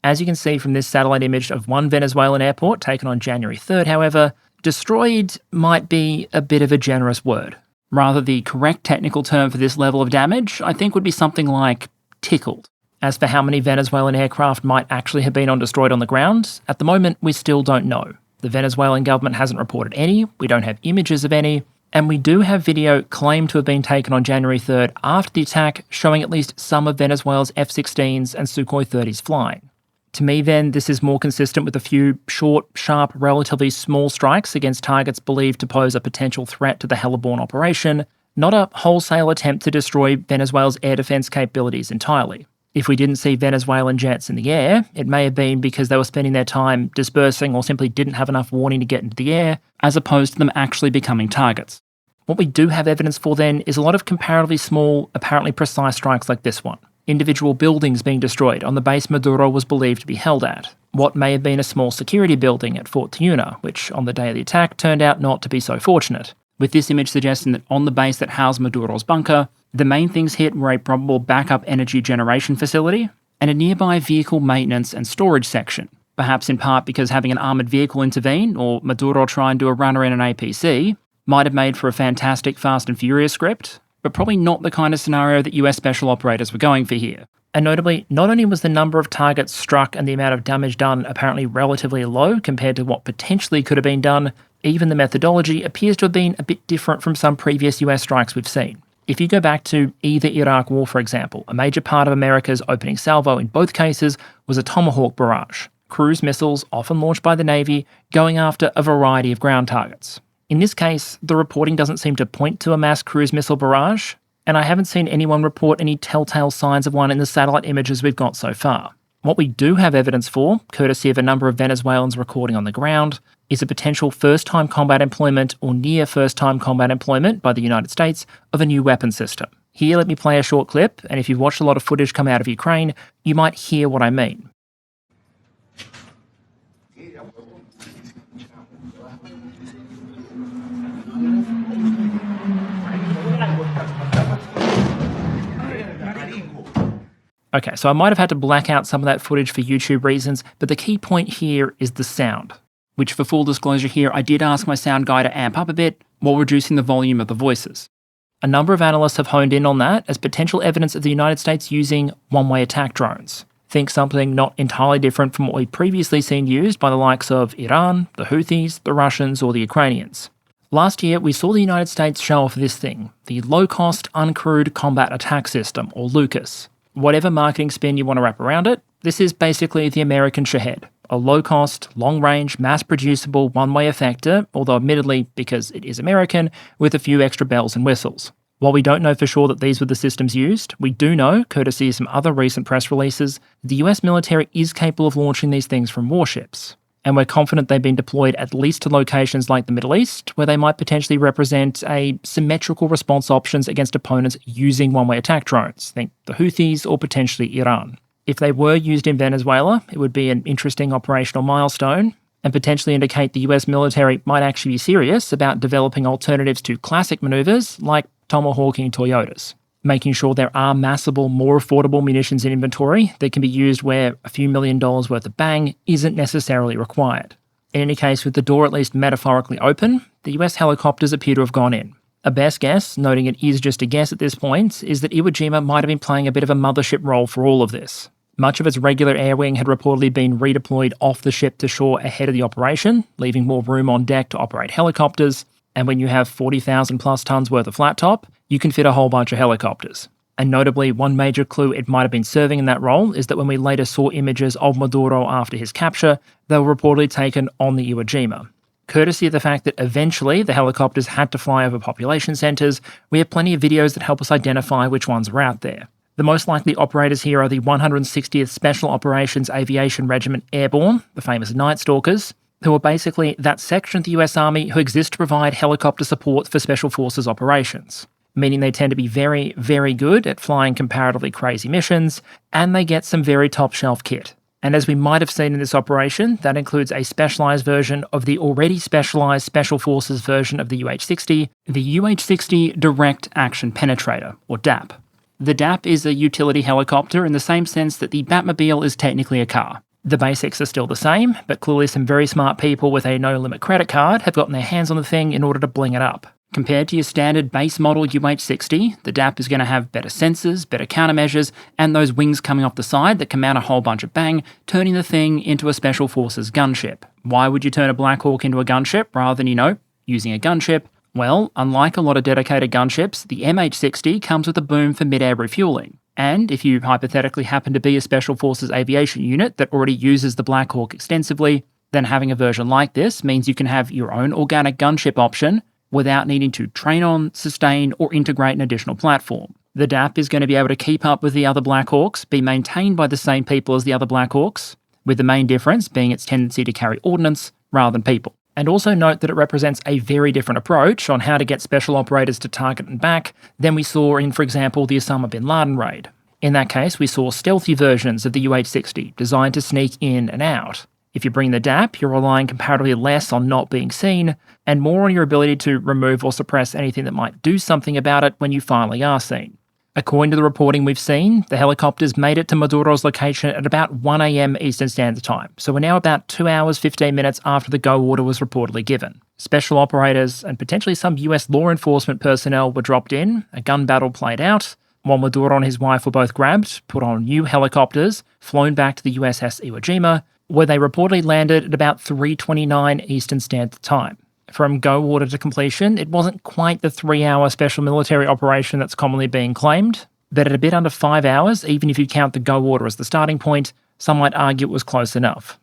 As you can see from this satellite image of one Venezuelan airport taken on January 3rd, however, destroyed might be a bit of a generous word. Rather, the correct technical term for this level of damage, I think, would be something like tickled. As for how many Venezuelan aircraft might actually have been destroyed on the ground, at the moment we still don't know. The Venezuelan government hasn't reported any, we don't have images of any, and we do have video claimed to have been taken on January 3rd after the attack showing at least some of Venezuela's F-16s and Sukhoi 30s flying. To me then, this is more consistent with a few short, sharp, relatively small strikes against targets believed to pose a potential threat to the heliborne operation, not a wholesale attempt to destroy Venezuela's air defense capabilities entirely. If we didn't see Venezuelan jets in the air, it may have been because they were spending their time dispersing or simply didn't have enough warning to get into the air, as opposed to them actually becoming targets. What we do have evidence for then is a lot of comparatively small, apparently precise strikes like this one. Individual buildings being destroyed on the base Maduro was believed to be held at. What may have been a small security building at Fort Tiuna, which on the day of the attack turned out not to be so fortunate. With this image suggesting that on the base that housed Maduro's bunker, the main things hit were a probable backup energy generation facility and a nearby vehicle maintenance and storage section, perhaps in part because having an armoured vehicle intervene or Maduro try and do a runner in an APC might have made for a fantastic Fast and Furious script, but probably not the kind of scenario that US special operators were going for here. And notably, not only was the number of targets struck and the amount of damage done apparently relatively low compared to what potentially could have been done, even the methodology appears to have been a bit different from some previous US strikes we've seen. If you go back to either Iraq War, for example, a major part of America's opening salvo in both cases was a Tomahawk barrage, cruise missiles often launched by the Navy going after a variety of ground targets. In this case, the reporting doesn't seem to point to a mass cruise missile barrage, and I haven't seen anyone report any telltale signs of one in the satellite images we've got so far. What we do have evidence for, courtesy of a number of Venezuelans recording on the ground, is a potential first-time combat employment or near first-time combat employment by the United States of a new weapon system. Here, let me play a short clip, and if you've watched a lot of footage come out of Ukraine, you might hear what I mean. Okay, so I might have had to black out some of that footage for YouTube reasons, but the key point here is the sound, which for full disclosure here, I did ask my sound guy to amp up a bit while reducing the volume of the voices. A number of analysts have honed in on that as potential evidence of the United States using one-way attack drones. Think something not entirely different from what we've previously seen used by the likes of Iran, the Houthis, the Russians, or the Ukrainians. Last year, we saw the United States show off this thing, the Low-Cost Uncrewed Combat Attack System, or LUCAS. Whatever marketing spin you want to wrap around it, this is basically the American Shahed, a low-cost, long-range, mass-producible one-way effector, although admittedly, because it is American, with a few extra bells and whistles. While we don't know for sure that these were the systems used, we do know, courtesy of some other recent press releases, the US military is capable of launching these things from warships. And we're confident they've been deployed at least to locations like the Middle East, where they might potentially represent a symmetrical response options against opponents using one-way attack drones, think the Houthis or potentially Iran. If they were used in Venezuela, it would be an interesting operational milestone, and potentially indicate the US military might actually be serious about developing alternatives to classic maneuvers like tomahawking Toyotas. Making sure there are massable, more affordable munitions in inventory that can be used where a few $1 million worth of bang isn't necessarily required. In any case, with the door at least metaphorically open, the US helicopters appear to have gone in. A best guess, noting it is just a guess at this point, is that Iwo Jima might have been playing a bit of a mothership role for all of this. Much of its regular air wing had reportedly been redeployed off the ship to shore ahead of the operation, leaving more room on deck to operate helicopters, and when you have 40,000 plus tons worth of flat top, you can fit a whole bunch of helicopters. And notably, one major clue it might have been serving in that role is that when we later saw images of Maduro after his capture, they were reportedly taken on the Iwo Jima. Courtesy of the fact that eventually the helicopters had to fly over population centres, we have plenty of videos that help us identify which ones were out there. The most likely operators here are the 160th Special Operations Aviation Regiment Airborne, the famous Night Stalkers, who are basically that section of the US Army who exists to provide helicopter support for Special Forces operations, meaning they tend to be very, very good at flying comparatively crazy missions, and they get some very top-shelf kit. And as we might have seen in this operation, that includes a specialised version of the already specialised Special Forces version of the UH-60, the UH-60 Direct Action Penetrator, or DAP. The DAP is a utility helicopter in the same sense that the Batmobile is technically a car. The basics are still the same, but clearly some very smart people with a no-limit credit card have gotten their hands on the thing in order to bling it up. Compared to your standard base model UH-60, the DAP is going to have better sensors, better countermeasures, and those wings coming off the side that can mount a whole bunch of bang, turning the thing into a Special Forces gunship. Why would you turn a Black Hawk into a gunship rather than, using a gunship? Well, unlike a lot of dedicated gunships, the MH-60 comes with a boom for mid-air refueling. And if you hypothetically happen to be a Special Forces aviation unit that already uses the Black Hawk extensively, then having a version like this means you can have your own organic gunship option without needing to train on, sustain, or integrate an additional platform. The DAP is going to be able to keep up with the other Black Hawks, be maintained by the same people as the other Black Hawks, with the main difference being its tendency to carry ordnance rather than people. And also note that it represents a very different approach on how to get special operators to target and back than we saw in, for example, the Osama bin Laden raid. In that case, we saw stealthy versions of the UH-60 designed to sneak in and out. If you bring the DAP, you're relying comparatively less on not being seen, and more on your ability to remove or suppress anything that might do something about it when you finally are seen. According to the reporting we've seen, the helicopters made it to Maduro's location at about 1 a.m. Eastern Standard Time, so we're now about 2 hours 15 minutes after the go order was reportedly given. Special operators and potentially some US law enforcement personnel were dropped in, a gun battle played out, while Maduro and his wife were both grabbed, put on new helicopters, flown back to the USS Iwo Jima, where they reportedly landed at about 3:29 Eastern Standard Time. From go order to completion, it wasn't quite the 3-hour special military operation that's commonly being claimed, but at a bit under 5 hours, even if you count the go order as the starting point, some might argue it was close enough.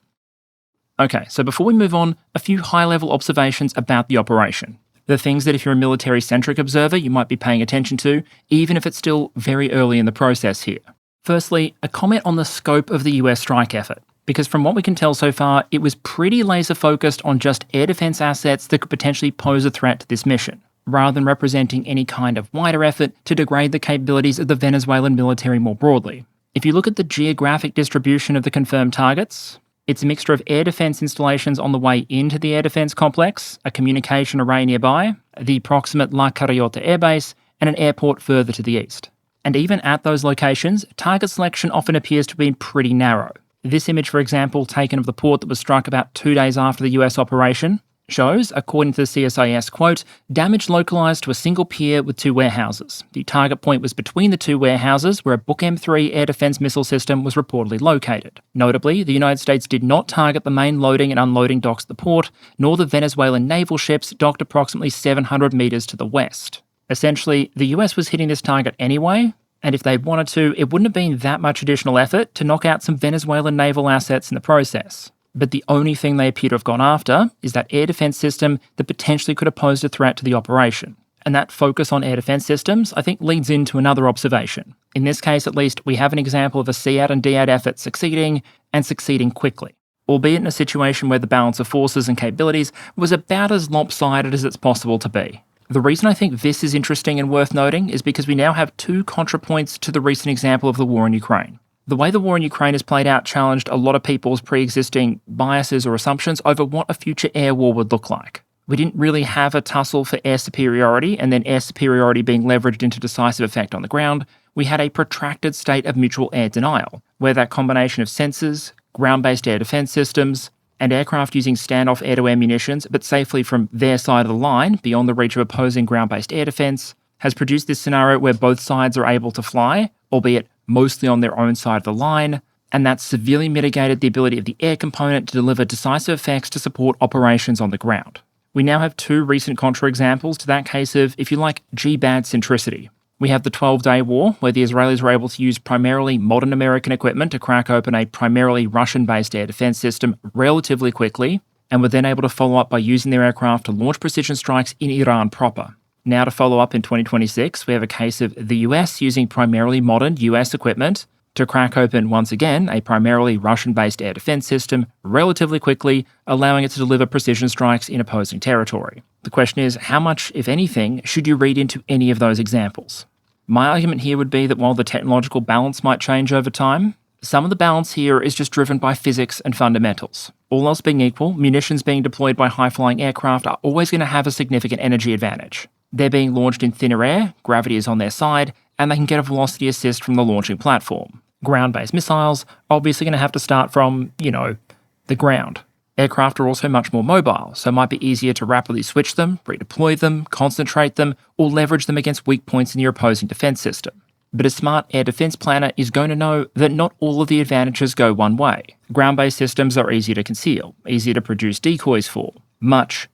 Okay, so before we move on, a few high-level observations about the operation. The things that if you're a military-centric observer, you might be paying attention to, even if it's still very early in the process here. Firstly, a comment on the scope of the US strike effort. Because from what we can tell so far, it was pretty laser-focused on just air defense assets that could potentially pose a threat to this mission, rather than representing any kind of wider effort to degrade the capabilities of the Venezuelan military more broadly. If you look at the geographic distribution of the confirmed targets, it's a mixture of air defense installations on the way into the air defense complex, a communication array nearby, the proximate La Carriota airbase, and an airport further to the east. And even at those locations, target selection often appears to be pretty narrow. This image, for example, taken of the port that was struck about 2 days after the US operation, shows, according to the CSIS, quote, damage localised to a single pier with 2 warehouses. The target point was between the 2 warehouses where a Book M3 air defence missile system was reportedly located. Notably, the United States did not target the main loading and unloading docks at the port, nor the Venezuelan naval ships docked approximately 700 metres to the west. Essentially, the US was hitting this target anyway, and if they wanted to, it wouldn't have been that much additional effort to knock out some Venezuelan naval assets in the process. But the only thing they appear to have gone after is that air defence system that potentially could have posed a threat to the operation. And that focus on air defence systems, I think, leads into another observation. In this case, at least, we have an example of a CAD and DAD effort succeeding, and succeeding quickly, albeit in a situation where the balance of forces and capabilities was about as lopsided as it's possible to be. The reason I think this is interesting and worth noting is because we now have 2 contrapoints to the recent example of the war in Ukraine. The way the war in Ukraine has played out challenged a lot of people's pre-existing biases or assumptions over what a future air war would look like. We didn't really have a tussle for air superiority and then air superiority being leveraged into decisive effect on the ground. We had a protracted state of mutual air denial, where that combination of sensors, ground-based air defense systems, and aircraft using standoff air-to-air munitions, but safely from their side of the line, beyond the reach of opposing ground-based air defense, has produced this scenario where both sides are able to fly, albeit mostly on their own side of the line, and that severely mitigated the ability of the air component to deliver decisive effects to support operations on the ground. We now have 2 recent contra-examples to that case of, if you like, G-bad centricity. We have the 12-Day War, where the Israelis were able to use primarily modern American equipment to crack open a primarily Russian-based air defense system relatively quickly, and were then able to follow up by using their aircraft to launch precision strikes in Iran proper. Now to follow up in 2026, we have a case of the US using primarily modern US equipment to crack open, once again, a primarily Russian-based air defense system relatively quickly, allowing it to deliver precision strikes in opposing territory. The question is, how much, if anything, should you read into any of those examples? My argument here would be that while the technological balance might change over time, some of the balance here is just driven by physics and fundamentals. All else being equal, munitions being deployed by high-flying aircraft are always going to have a significant energy advantage. They're being launched in thinner air, gravity is on their side, and they can get a velocity assist from the launching platform. Ground-based missiles are obviously going to have to start from, the ground. Aircraft are also much more mobile, so it might be easier to rapidly switch them, redeploy them, concentrate them, or leverage them against weak points in your opposing defense system. But a smart air defense planner is going to know that not all of the advantages go one way. Ground-based systems are easier to conceal, easier to produce decoys for, much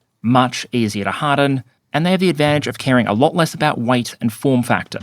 easier to harden, and they have the advantage of caring a lot less about weight and form factor.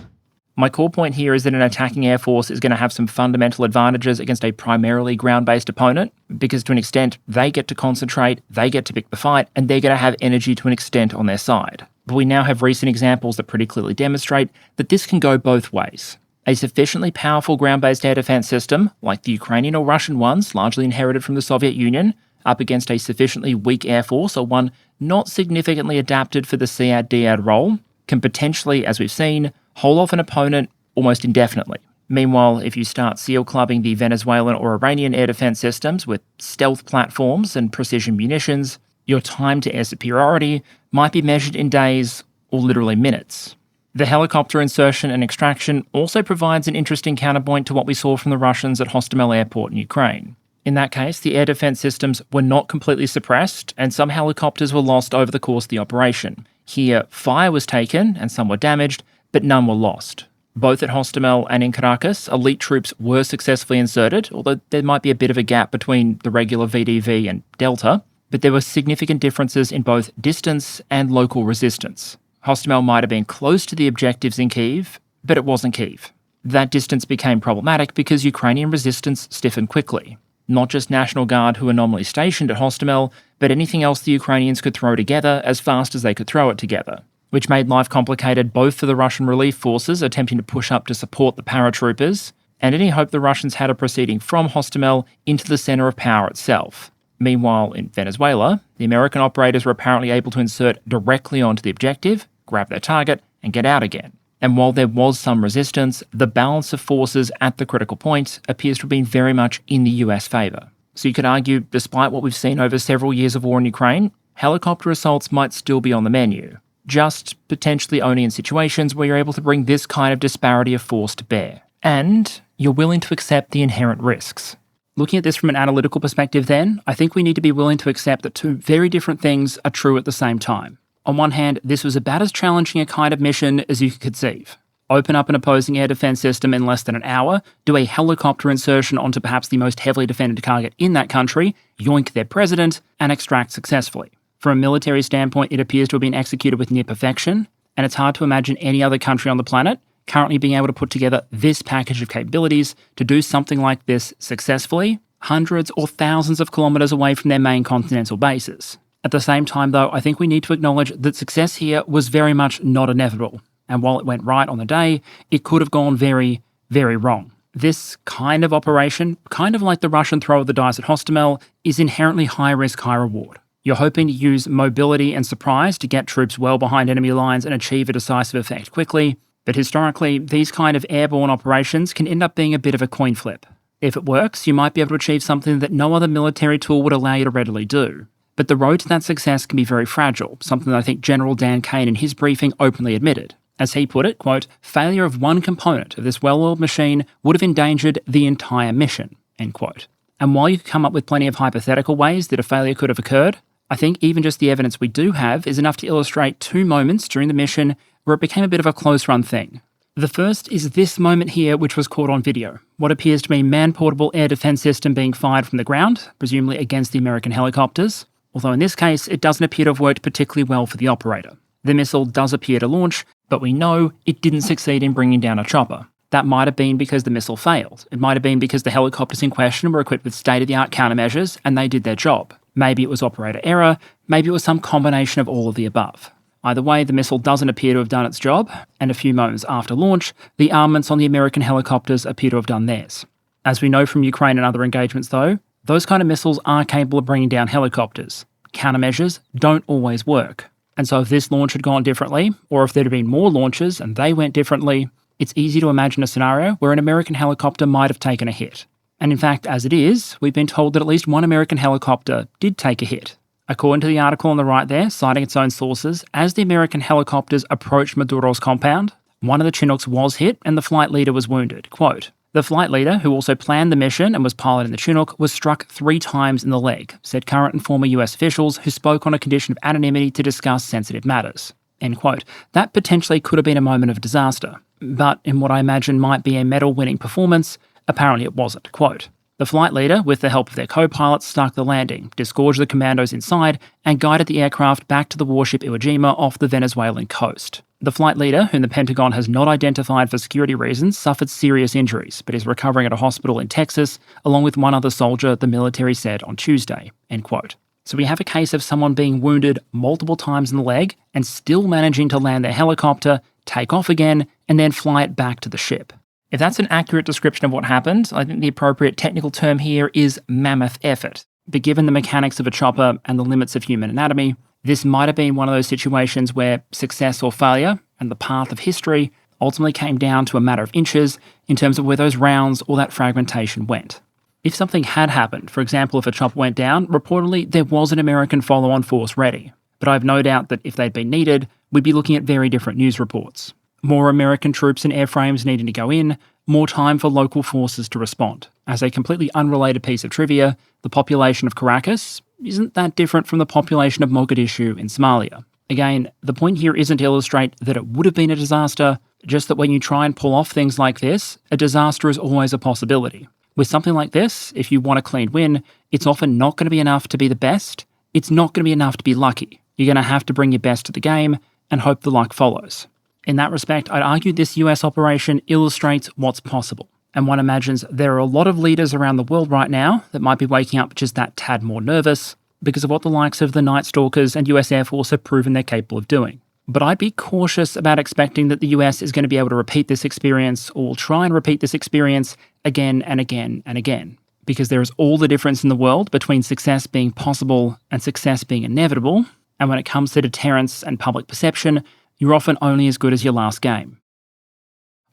My core point here is that an attacking air force is going to have some fundamental advantages against a primarily ground-based opponent, because to an extent, they get to concentrate, they get to pick the fight, and they're going to have energy to an extent on their side. But we now have recent examples that pretty clearly demonstrate that this can go both ways. A sufficiently powerful ground-based air defense system, like the Ukrainian or Russian ones, largely inherited from the Soviet Union, up against a sufficiently weak air force or one not significantly adapted for the SEAD-DEAD role, can potentially, as we've seen, hold off an opponent almost indefinitely. Meanwhile, if you start seal clubbing the Venezuelan or Iranian air defense systems with stealth platforms and precision munitions, your time to air superiority might be measured in days or literally minutes. The helicopter insertion and extraction also provides an interesting counterpoint to what we saw from the Russians at Hostomel Airport in Ukraine. In that case, the air defense systems were not completely suppressed, and some helicopters were lost over the course of the operation. Here, fire was taken, and some were damaged, but none were lost. Both at Hostomel and in Caracas, elite troops were successfully inserted, although there might be a bit of a gap between the regular VDV and Delta, but there were significant differences in both distance and local resistance. Hostomel might have been close to the objectives in Kyiv, but it wasn't Kyiv. That distance became problematic because Ukrainian resistance stiffened quickly. Not just National Guard who were normally stationed at Hostomel, but anything else the Ukrainians could throw together as fast as they could throw it together, which made life complicated both for the Russian relief forces attempting to push up to support the paratroopers, and any hope the Russians had of proceeding from Hostomel into the centre of power itself. Meanwhile, in Venezuela, the American operators were apparently able to insert directly onto the objective, grab their target, and get out again. And while there was some resistance, the balance of forces at the critical point appears to have been very much in the US favour. So you could argue, despite what we've seen over several years of war in Ukraine, helicopter assaults might still be on the menu, just potentially only in situations where you're able to bring this kind of disparity of force to bear. And you're willing to accept the inherent risks. Looking at this from an analytical perspective then, I think we need to be willing to accept that 2 very different things are true at the same time. On one hand, this was about as challenging a kind of mission as you could conceive. Open up an opposing air defense system in less than an hour, do a helicopter insertion onto perhaps the most heavily defended target in that country, yoink their president, and extract successfully. From a military standpoint, it appears to have been executed with near perfection, and it's hard to imagine any other country on the planet currently being able to put together this package of capabilities to do something like this successfully, hundreds or thousands of kilometres away from their main continental bases. At the same time, though, I think we need to acknowledge that success here was very much not inevitable, and while it went right on the day, it could have gone very, very wrong. This kind of operation, kind of like the Russian throw of the dice at Hostomel, is inherently high risk, high reward. You're hoping to use mobility and surprise to get troops well behind enemy lines and achieve a decisive effect quickly, but historically, these kind of airborne operations can end up being a bit of a coin flip. If it works, you might be able to achieve something that no other military tool would allow you to readily do. But the road to that success can be very fragile, something that I think General Dan Caine in his briefing openly admitted. As he put it, quote, "Failure of one component of this well-oiled machine would have endangered the entire mission," end quote. And while you could come up with plenty of hypothetical ways that a failure could have occurred, I think even just the evidence we do have is enough to illustrate two moments during the mission where it became a bit of a close-run thing. The first is this moment here, which was caught on video. What appears to be a man-portable air defence system being fired from the ground, presumably against the American helicopters, although in this case, it doesn't appear to have worked particularly well for the operator. The missile does appear to launch, but we know it didn't succeed in bringing down a chopper. That might have been because the missile failed. It might have been because the helicopters in question were equipped with state-of-the-art countermeasures and they did their job. Maybe it was operator error, maybe it was some combination of all of the above. Either way, the missile doesn't appear to have done its job, and a few moments after launch, the armaments on the American helicopters appear to have done theirs. As we know from Ukraine and other engagements though, those kind of missiles are capable of bringing down helicopters. Countermeasures don't always work. And so if this launch had gone differently, or if there had been more launches and they went differently, it's easy to imagine a scenario where an American helicopter might have taken a hit. And in fact, as it is, we've been told that at least one American helicopter did take a hit. According to the article on the right there, citing its own sources, as the American helicopters approached Maduro's compound, one of the Chinooks was hit and the flight leader was wounded. Quote, "The flight leader, who also planned the mission and was piloting the Chinook, was struck 3 times in the leg," said current and former US officials who spoke on a condition of anonymity to discuss sensitive matters. End quote. That potentially could have been a moment of disaster, but in what I imagine might be a medal-winning performance, apparently it wasn't. Quote, "The flight leader, with the help of their co-pilots, stuck the landing, disgorged the commandos inside, and guided the aircraft back to the warship Iwo Jima off the Venezuelan coast. The flight leader, whom the Pentagon has not identified for security reasons, suffered serious injuries, but is recovering at a hospital in Texas, along with one other soldier, the military said on Tuesday." End quote. So we have a case of someone being wounded multiple times in the leg and still managing to land their helicopter, take off again, and then fly it back to the ship. If that's an accurate description of what happened, I think the appropriate technical term here is mammoth effort. But given the mechanics of a chopper and the limits of human anatomy, this might have been one of those situations where success or failure and the path of history ultimately came down to a matter of inches in terms of where those rounds or that fragmentation went. If something had happened, for example, if a chopper went down, reportedly there was an American follow-on force ready. But I have no doubt that if they'd been needed, we'd be looking at very different news reports. More American troops and airframes needing to go in, more time for local forces to respond. As a completely unrelated piece of trivia, the population of Caracas isn't that different from the population of Mogadishu in Somalia. Again, the point here isn't to illustrate that it would have been a disaster, just that when you try and pull off things like this, a disaster is always a possibility. With something like this, if you want a clean win, it's often not going to be enough to be the best. It's not going to be enough to be lucky. You're going to have to bring your best to the game and hope the luck follows. In that respect, I'd argue this US operation illustrates what's possible. And one imagines there are a lot of leaders around the world right now that might be waking up just that tad more nervous because of what the likes of the Night Stalkers and US Air Force have proven they're capable of doing. But I'd be cautious about expecting that the US is going to be able to repeat this experience or will try and repeat this experience again and again and again. Because there is all the difference in the world between success being possible and success being inevitable. And when it comes to deterrence and public perception, you're often only as good as your last game.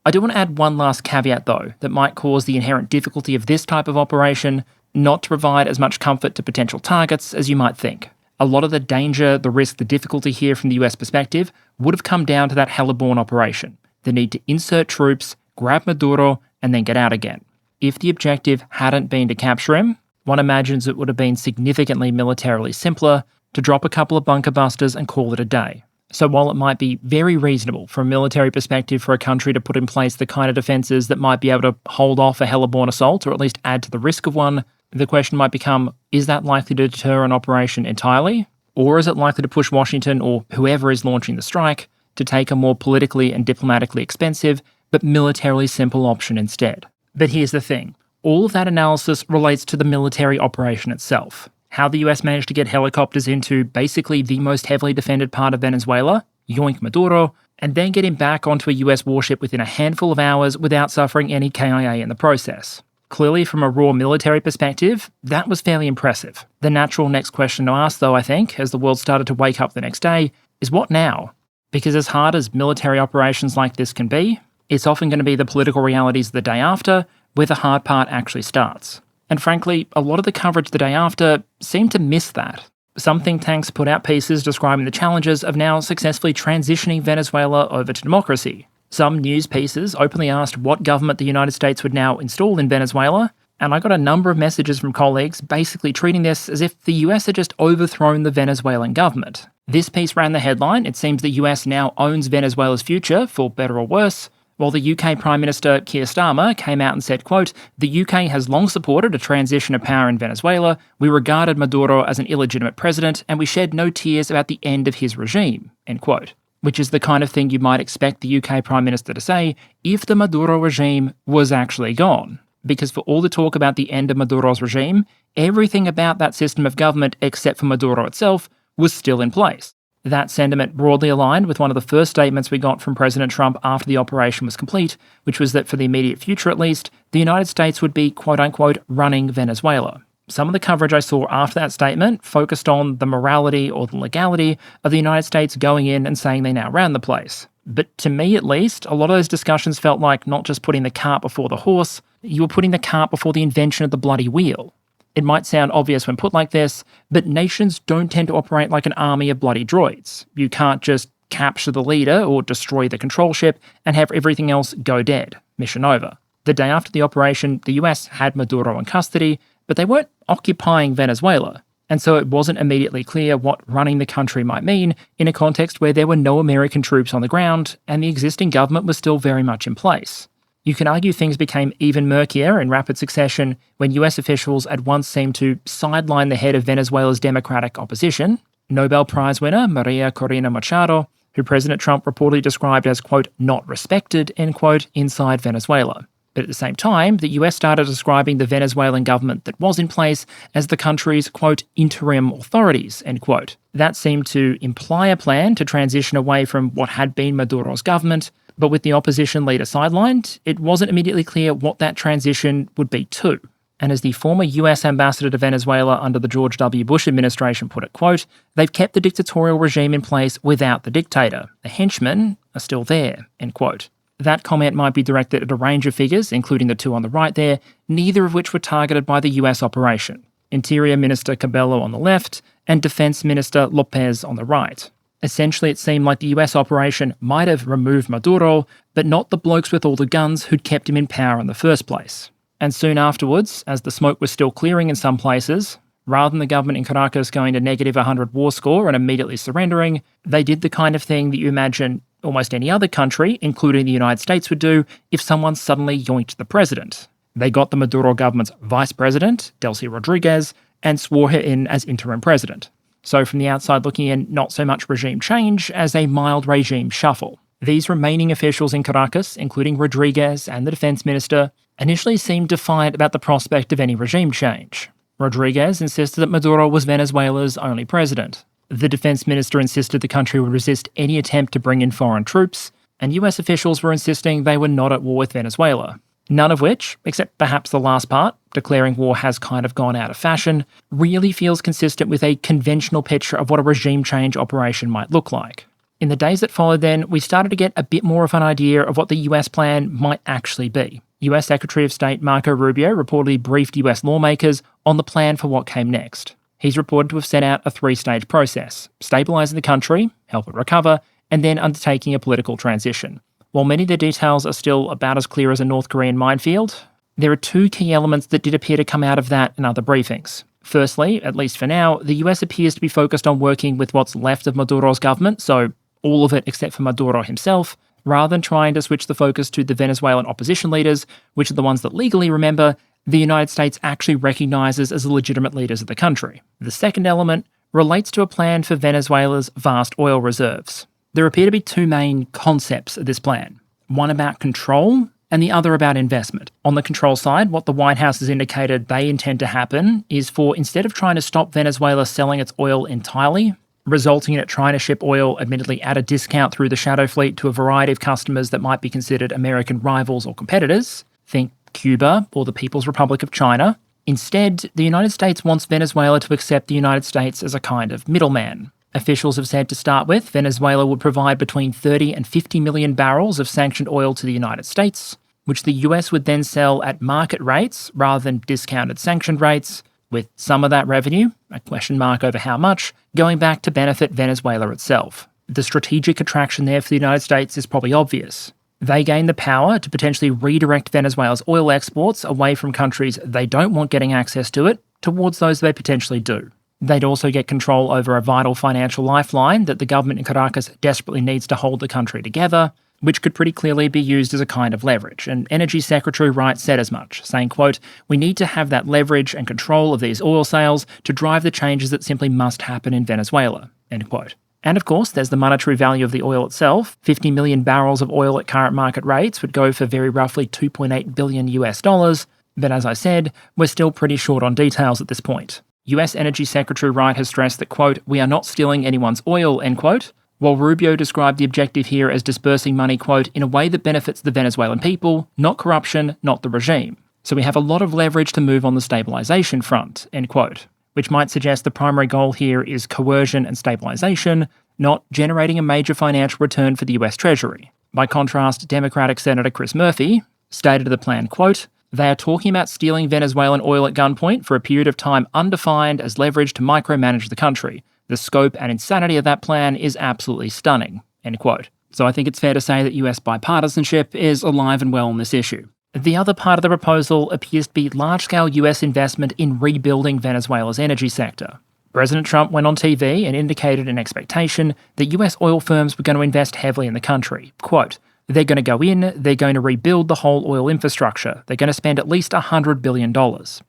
I do want to add one last caveat though that might cause the inherent difficulty of this type of operation not to provide as much comfort to potential targets as you might think. A lot of the danger, the risk, the difficulty here from the US perspective would have come down to that heliborne operation, the need to insert troops, grab Maduro, and then get out again. If the objective hadn't been to capture him, one imagines it would have been significantly militarily simpler to drop a couple of bunker busters and call it a day. So while it might be very reasonable from a military perspective for a country to put in place the kind of defences that might be able to hold off a heliborne assault or at least add to the risk of one, the question might become, is that likely to deter an operation entirely? Or is it likely to push Washington or whoever is launching the strike to take a more politically and diplomatically expensive but militarily simple option instead? But here's the thing. All of that analysis relates to the military operation itself. How the US managed to get helicopters into basically the most heavily defended part of Venezuela, yoink Maduro, and then get him back onto a US warship within a handful of hours without suffering any KIA in the process. Clearly, from a raw military perspective, that was fairly impressive. The natural next question to ask, though, I think, as the world started to wake up the next day, is what now? Because as hard as military operations like this can be, it's often going to be the political realities of the day after where the hard part actually starts. And frankly, a lot of the coverage the day after seemed to miss that. Some think tanks put out pieces describing the challenges of now successfully transitioning Venezuela over to democracy. Some news pieces openly asked what government the United States would now install in Venezuela, and I got a number of messages from colleagues basically treating this as if the US had just overthrown the Venezuelan government. This piece ran the headline, "It seems the US now owns Venezuela's future, for better or worse," while the UK Prime Minister Keir Starmer came out and said, quote, "The UK has long supported a transition of power in Venezuela. We regarded Maduro as an illegitimate president, and we shed no tears about the end of his regime," end quote. Which is the kind of thing you might expect the UK Prime Minister to say if the Maduro regime was actually gone. Because for all the talk about the end of Maduro's regime, everything about that system of government except for Maduro itself was still in place. That sentiment broadly aligned with one of the first statements we got from President Trump after the operation was complete, which was that for the immediate future at least, the United States would be quote-unquote running Venezuela. Some of the coverage I saw after that statement focused on the morality or the legality of the United States going in and saying they now ran the place. But to me at least, a lot of those discussions felt like not just putting the cart before the horse, you were putting the cart before the invention of the bloody wheel. It might sound obvious when put like this, but nations don't tend to operate like an army of bloody droids. You can't just capture the leader or destroy the control ship and have everything else go dead. Mission over. The day after the operation, the US had Maduro in custody, but they weren't occupying Venezuela. And so it wasn't immediately clear what running the country might mean in a context where there were no American troops on the ground and the existing government was still very much in place. You can argue things became even murkier in rapid succession when US officials at once seemed to sideline the head of Venezuela's democratic opposition, Nobel Prize winner Maria Corina Machado, who President Trump reportedly described as, quote, not respected, end quote, inside Venezuela. But at the same time, the US started describing the Venezuelan government that was in place as the country's, quote, interim authorities, end quote. That seemed to imply a plan to transition away from what had been Maduro's government, but with the opposition leader sidelined, it wasn't immediately clear what that transition would be to. And as the former US ambassador to Venezuela under the George W. Bush administration put it, quote, they've kept the dictatorial regime in place without the dictator. The henchmen are still there, end quote. That comment might be directed at a range of figures, including the two on the right there, neither of which were targeted by the US operation. Interior Minister Cabello on the left and Defense Minister Lopez on the right. Essentially, it seemed like the US operation might have removed Maduro, but not the blokes with all the guns who'd kept him in power in the first place. And soon afterwards, as the smoke was still clearing in some places, rather than the government in Caracas going to negative 100 war score and immediately surrendering, they did the kind of thing that you imagine almost any other country, including the United States, would do if someone suddenly yoinked the president. They got the Maduro government's vice president, Delcy Rodriguez, and swore her in as interim president. So from the outside looking in, not so much regime change as a mild regime shuffle. These remaining officials in Caracas, including Rodriguez and the defense minister, initially seemed defiant about the prospect of any regime change. Rodriguez insisted that Maduro was Venezuela's only president. The defense minister insisted the country would resist any attempt to bring in foreign troops, and US officials were insisting they were not at war with Venezuela. None of which, except perhaps the last part, declaring war has kind of gone out of fashion, really feels consistent with a conventional picture of what a regime change operation might look like. In the days that followed then, we started to get a bit more of an idea of what the US plan might actually be. US Secretary of State Marco Rubio reportedly briefed US lawmakers on the plan for what came next. He's reported to have set out a three-stage process: stabilising the country, help it recover, and then undertaking a political transition. While many of the details are still about as clear as a North Korean minefield, there are two key elements that did appear to come out of that and other briefings. Firstly, at least for now, the US appears to be focused on working with what's left of Maduro's government, so all of it except for Maduro himself, rather than trying to switch the focus to the Venezuelan opposition leaders, which are the ones that legally, remember, the United States actually recognises as the legitimate leaders of the country. The second element relates to a plan for Venezuela's vast oil reserves. There appear to be two main concepts of this plan, one about control and the other about investment. On the control side, what the White House has indicated they intend to happen is for, instead of trying to stop Venezuela selling its oil entirely, resulting in it trying to ship oil admittedly at a discount through the shadow fleet to a variety of customers that might be considered American rivals or competitors, think Cuba or the People's Republic of China. Instead, the United States wants Venezuela to accept the United States as a kind of middleman. Officials have said to start with, Venezuela would provide between 30 and 50 million barrels of sanctioned oil to the United States, which the US would then sell at market rates rather than discounted sanctioned rates, with some of that revenue, a question mark over how much, going back to benefit Venezuela itself. The strategic attraction there for the United States is probably obvious. They gain the power to potentially redirect Venezuela's oil exports away from countries they don't want getting access to it towards those they potentially do. They'd also get control over a vital financial lifeline that the government in Caracas desperately needs to hold the country together, which could pretty clearly be used as a kind of leverage. And Energy Secretary Wright said as much, saying, quote, "We need to have that leverage and control of these oil sales to drive the changes that simply must happen in Venezuela," end quote. And of course, there's the monetary value of the oil itself. 50 million barrels of oil at current market rates would go for very roughly $2.8 billion US. But as I said, we're still pretty short on details at this point. US Energy Secretary Wright has stressed that, quote, "We are not stealing anyone's oil," end quote, while Rubio described the objective here as dispersing money, quote, "in a way that benefits the Venezuelan people, not corruption, not the regime. So we have a lot of leverage to move on the stabilisation front," end quote, which might suggest the primary goal here is coercion and stabilisation, not generating a major financial return for the US Treasury. By contrast, Democratic Senator Chris Murphy stated of the plan, quote, "They are talking about stealing Venezuelan oil at gunpoint for a period of time undefined as leverage to micromanage the country. The scope and insanity of that plan is absolutely stunning," end quote. So I think it's fair to say that US bipartisanship is alive and well on this issue. The other part of the proposal appears to be large-scale US investment in rebuilding Venezuela's energy sector. President Trump went on TV and indicated an expectation that US oil firms were going to invest heavily in the country. Quote, "They're going to go in, they're going to rebuild the whole oil infrastructure. They're going to spend at least $100 billion,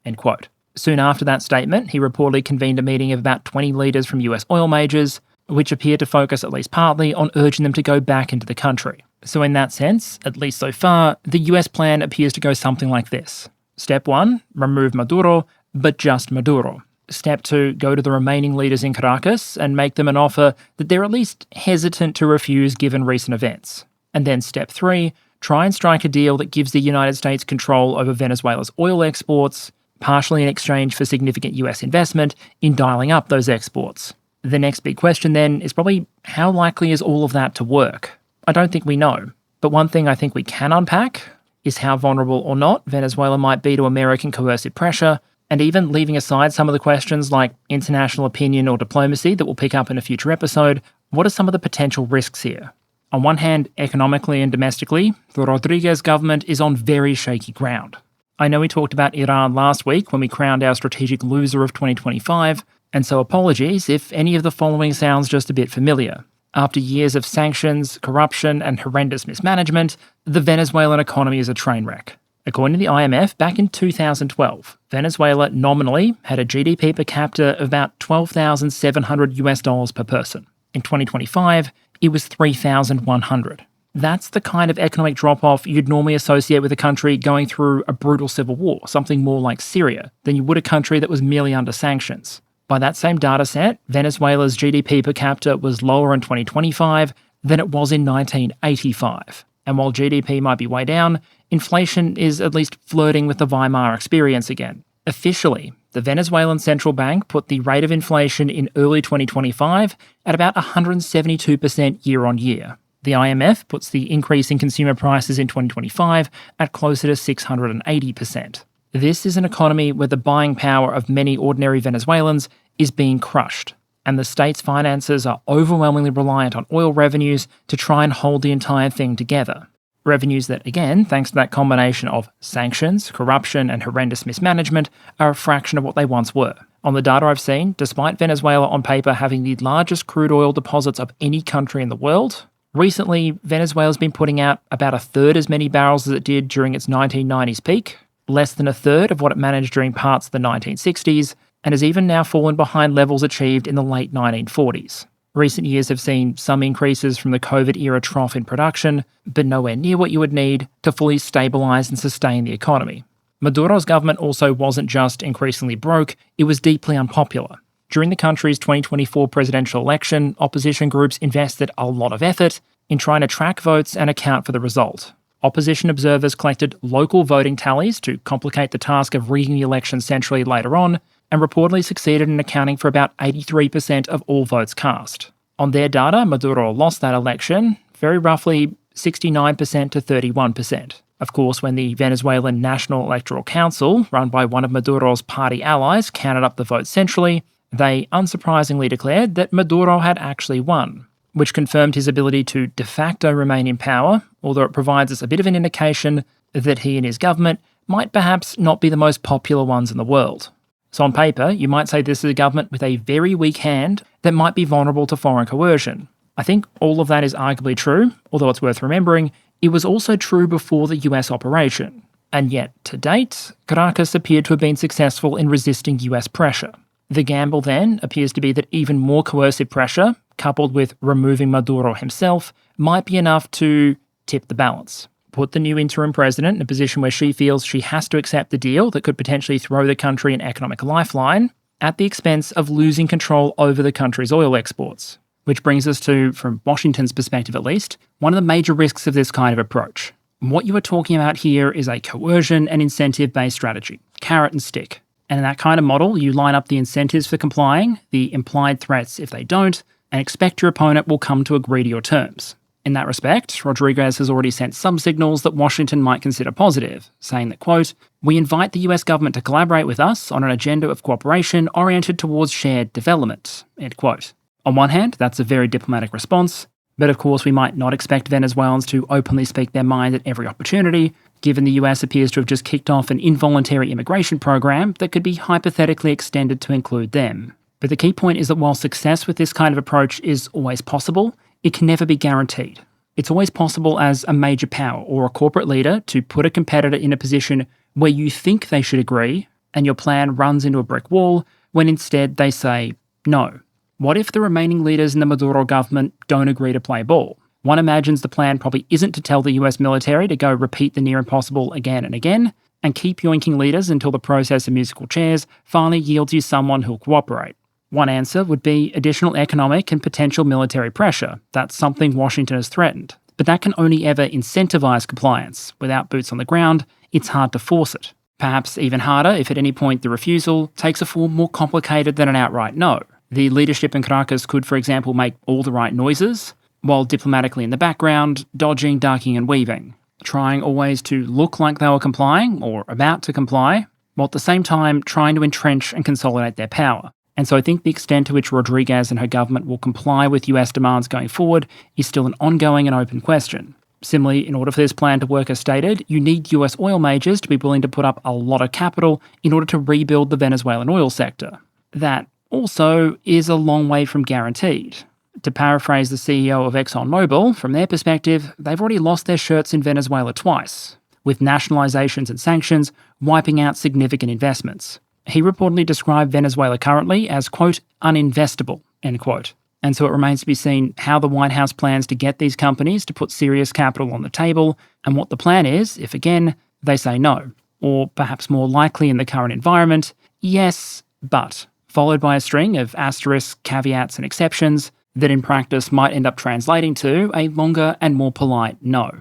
end quote. Soon after that statement, he reportedly convened a meeting of about 20 leaders from US oil majors, which appeared to focus at least partly on urging them to go back into the country. So in that sense, at least so far, the US plan appears to go something like this. Step 1, remove Maduro, but just Maduro. Step 2, go to the remaining leaders in Caracas and make them an offer that they're at least hesitant to refuse given recent events. And then step 3, try and strike a deal that gives the United States control over Venezuela's oil exports, partially in exchange for significant US investment in dialing up those exports. The next big question then is probably how likely is all of that to work? I don't think we know, but one thing I think we can unpack is how vulnerable or not Venezuela might be to American coercive pressure, and even leaving aside some of the questions like international opinion or diplomacy that we'll pick up in a future episode, what are some of the potential risks here? On one hand, economically and domestically, the Rodriguez government is on very shaky ground. I know we talked about Iran last week when we crowned our strategic loser of 2025, and so apologies if any of the following sounds just a bit familiar. After years of sanctions, corruption, and horrendous mismanagement, the Venezuelan economy is a train wreck. According to the IMF, back in 2012, Venezuela nominally had a GDP per capita of about $12,700 per person. In 2025, it was $3,100. That's the kind of economic drop-off you'd normally associate with a country going through a brutal civil war, something more like Syria, than you would a country that was merely under sanctions. By that same data set, Venezuela's GDP per capita was lower in 2025 than it was in 1985. And while GDP might be way down, inflation is at least flirting with the Weimar experience again. Officially, the Venezuelan central bank put the rate of inflation in early 2025 at about 172% year on year. The IMF puts the increase in consumer prices in 2025 at closer to 680%. This is an economy where the buying power of many ordinary Venezuelans is being crushed, and the state's finances are overwhelmingly reliant on oil revenues to try and hold the entire thing together. Revenues that, again, thanks to that combination of sanctions, corruption, and horrendous mismanagement, are a fraction of what they once were. On the data I've seen, despite Venezuela on paper having the largest crude oil deposits of any country in the world, recently Venezuela's been putting out about a third as many barrels as it did during its 1990s peak, less than a third of what it managed during parts of the 1960s, and has even now fallen behind levels achieved in the late 1940s. Recent years have seen some increases from the COVID-era trough in production, but nowhere near what you would need to fully stabilise and sustain the economy. Maduro's government also wasn't just increasingly broke, it was deeply unpopular. During the country's 2024 presidential election, opposition groups invested a lot of effort in trying to track votes and account for the result. Opposition observers collected local voting tallies to complicate the task of rigging the election centrally later on, and reportedly succeeded in accounting for about 83% of all votes cast. On their data, Maduro lost that election, very roughly 69% to 31%. Of course, when the Venezuelan National Electoral Council, run by one of Maduro's party allies, counted up the votes centrally, they unsurprisingly declared that Maduro had actually won, which confirmed his ability to de facto remain in power, although it provides us a bit of an indication that he and his government might perhaps not be the most popular ones in the world. So on paper, you might say this is a government with a very weak hand that might be vulnerable to foreign coercion. I think all of that is arguably true, although it's worth remembering, it was also true before the US operation. And yet, to date, Caracas appeared to have been successful in resisting US pressure. The gamble then appears to be that even more coercive pressure, coupled with removing Maduro himself, might be enough to tip the balance. Put the new interim president in a position where she feels she has to accept a deal that could potentially throw the country an economic lifeline at the expense of losing control over the country's oil exports. Which brings us to, from Washington's perspective at least, one of the major risks of this kind of approach. What you are talking about here is a coercion and incentive-based strategy, carrot and stick. And in that kind of model, you line up the incentives for complying, the implied threats if they don't, and expect your opponent will come to agree to your terms. In that respect, Rodriguez has already sent some signals that Washington might consider positive, saying that, quote, "We invite the US government to collaborate with us on an agenda of cooperation oriented towards shared development," end quote. On one hand, that's a very diplomatic response, but of course we might not expect Venezuelans to openly speak their mind at every opportunity, given the US appears to have just kicked off an involuntary immigration program that could be hypothetically extended to include them. But the key point is that while success with this kind of approach is always possible, it can never be guaranteed. It's always possible as a major power or a corporate leader to put a competitor in a position where you think they should agree, and your plan runs into a brick wall when instead they say no. What if the remaining leaders in the Maduro government don't agree to play ball? One imagines the plan probably isn't to tell the US military to go repeat the near impossible again and again, and keep yoinking leaders until the process of musical chairs finally yields you someone who'll cooperate. One answer would be additional economic and potential military pressure. That's something Washington has threatened. But that can only ever incentivize compliance. Without boots on the ground, it's hard to force it. Perhaps even harder if at any point the refusal takes a form more complicated than an outright no. The leadership in Caracas could, for example, make all the right noises, while diplomatically in the background, dodging, ducking and weaving, trying always to look like they were complying or about to comply, while at the same time trying to entrench and consolidate their power. And so I think the extent to which Rodriguez and her government will comply with US demands going forward is still an ongoing and open question. Similarly, in order for this plan to work as stated, you need US oil majors to be willing to put up a lot of capital in order to rebuild the Venezuelan oil sector. That also is a long way from guaranteed. To paraphrase the CEO of ExxonMobil, from their perspective, they've already lost their shirts in Venezuela twice, with nationalizations and sanctions wiping out significant investments. He reportedly described Venezuela currently as, quote, uninvestable, end quote. And so it remains to be seen how the White House plans to get these companies to put serious capital on the table, and what the plan is if, again, they say no. Or perhaps more likely in the current environment, yes, but, followed by a string of asterisks, caveats and exceptions that in practice might end up translating to a longer and more polite no.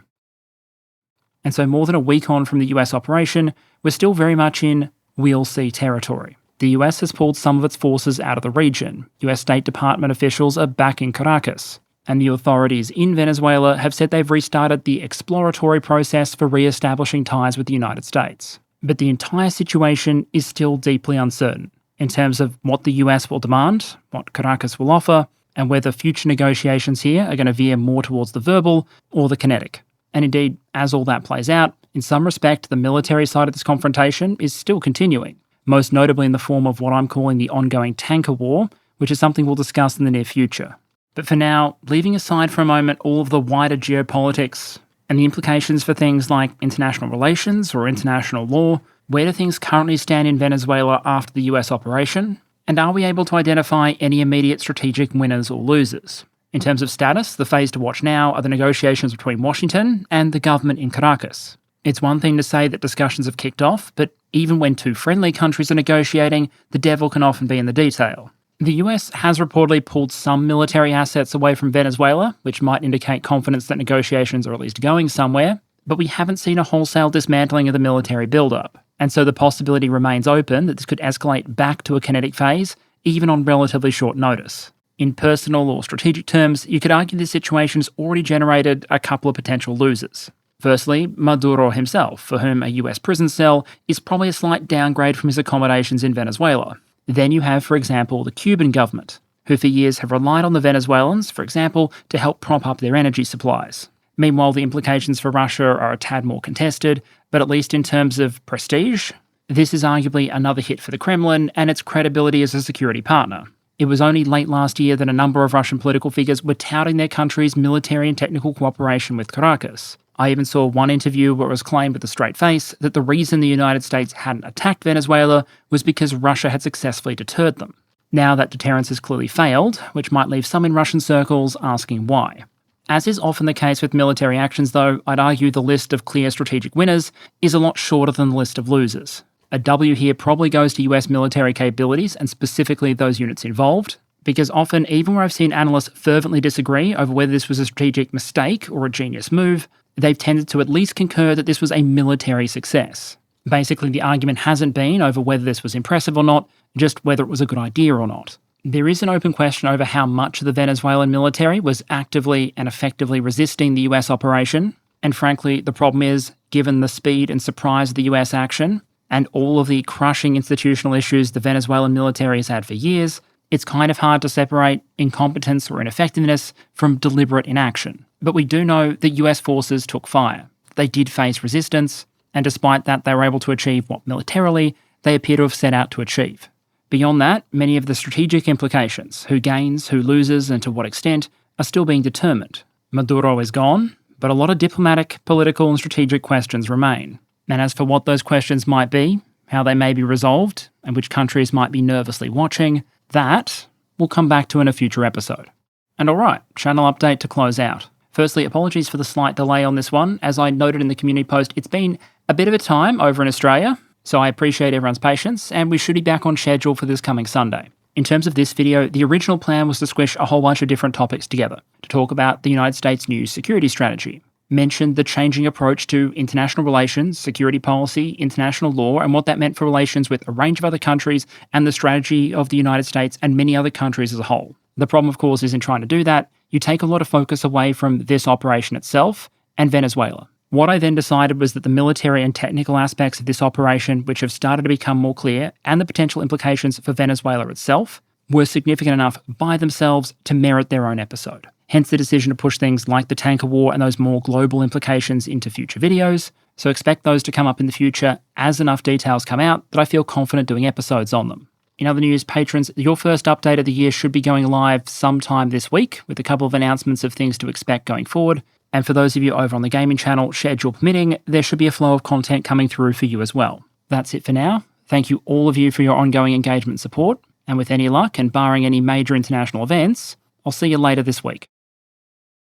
And so more than a week on from the US operation, we're still very much in we'll see territory. The US has pulled some of its forces out of the region. US State Department officials are back in Caracas, and the authorities in Venezuela have said they've restarted the exploratory process for re-establishing ties with the United States. But the entire situation is still deeply uncertain in terms of what the US will demand, what Caracas will offer, and whether future negotiations here are going to veer more towards the verbal or the kinetic. And indeed, as all that plays out, in some respect, the military side of this confrontation is still continuing, most notably in the form of what I'm calling the ongoing tanker war, which is something we'll discuss in the near future. But for now, leaving aside for a moment all of the wider geopolitics and the implications for things like international relations or international law, where do things currently stand in Venezuela after the US operation? And are we able to identify any immediate strategic winners or losers? In terms of status, the phase to watch now are the negotiations between Washington and the government in Caracas. It's one thing to say that discussions have kicked off, but even when two friendly countries are negotiating, the devil can often be in the detail. The US has reportedly pulled some military assets away from Venezuela, which might indicate confidence that negotiations are at least going somewhere, but we haven't seen a wholesale dismantling of the military buildup. And so the possibility remains open that this could escalate back to a kinetic phase, even on relatively short notice. In personal or strategic terms, you could argue this situation has already generated a couple of potential losers. Firstly, Maduro himself, for whom a US prison cell is probably a slight downgrade from his accommodations in Venezuela. Then you have, for example, the Cuban government, who for years have relied on the Venezuelans, for example, to help prop up their energy supplies. Meanwhile, the implications for Russia are a tad more contested, but at least in terms of prestige, this is arguably another hit for the Kremlin and its credibility as a security partner. It was only late last year that a number of Russian political figures were touting their country's military and technical cooperation with Caracas. I even saw one interview where it was claimed with a straight face that the reason the United States hadn't attacked Venezuela was because Russia had successfully deterred them. Now that deterrence has clearly failed, which might leave some in Russian circles asking why. As is often the case with military actions though, I'd argue the list of clear strategic winners is a lot shorter than the list of losers. A W here probably goes to US military capabilities and specifically those units involved, because often, even where I've seen analysts fervently disagree over whether this was a strategic mistake or a genius move, they've tended to at least concur that this was a military success. Basically, the argument hasn't been over whether this was impressive or not, just whether it was a good idea or not. There is an open question over how much of the Venezuelan military was actively and effectively resisting the US operation, and frankly, the problem is, given the speed and surprise of the US action, and all of the crushing institutional issues the Venezuelan military has had for years, it's kind of hard to separate incompetence or ineffectiveness from deliberate inaction. But we do know that US forces took fire. They did face resistance, and despite that, they were able to achieve what militarily they appear to have set out to achieve. Beyond that, many of the strategic implications, who gains, who loses, and to what extent, are still being determined. Maduro is gone, but a lot of diplomatic, political, and strategic questions remain. And as for what those questions might be, how they may be resolved, and which countries might be nervously watching, that we'll come back to in a future episode. And alright, channel update to close out. Firstly, apologies for the slight delay on this one. As I noted in the community post, it's been a bit of a time over in Australia, so I appreciate everyone's patience, and we should be back on schedule for this coming Sunday. In terms of this video, the original plan was to squish a whole bunch of different topics together, to talk about the United States' new security strategy, mention the changing approach to international relations, security policy, international law, and what that meant for relations with a range of other countries and the strategy of the United States and many other countries as a whole. The problem, of course, is in trying to do that, you take a lot of focus away from this operation itself and Venezuela. What I then decided was that the military and technical aspects of this operation, which have started to become more clear, and the potential implications for Venezuela itself, were significant enough by themselves to merit their own episode. Hence the decision to push things like the tanker war and those more global implications into future videos, so expect those to come up in the future as enough details come out that I feel confident doing episodes on them. In other news, patrons, your first update of the year should be going live sometime this week, with a couple of announcements of things to expect going forward. And for those of you over on the gaming channel, schedule permitting, there should be a flow of content coming through for you as well. That's it for now. Thank you all of you for your ongoing engagement and support. And with any luck, and barring any major international events, I'll see you later this week.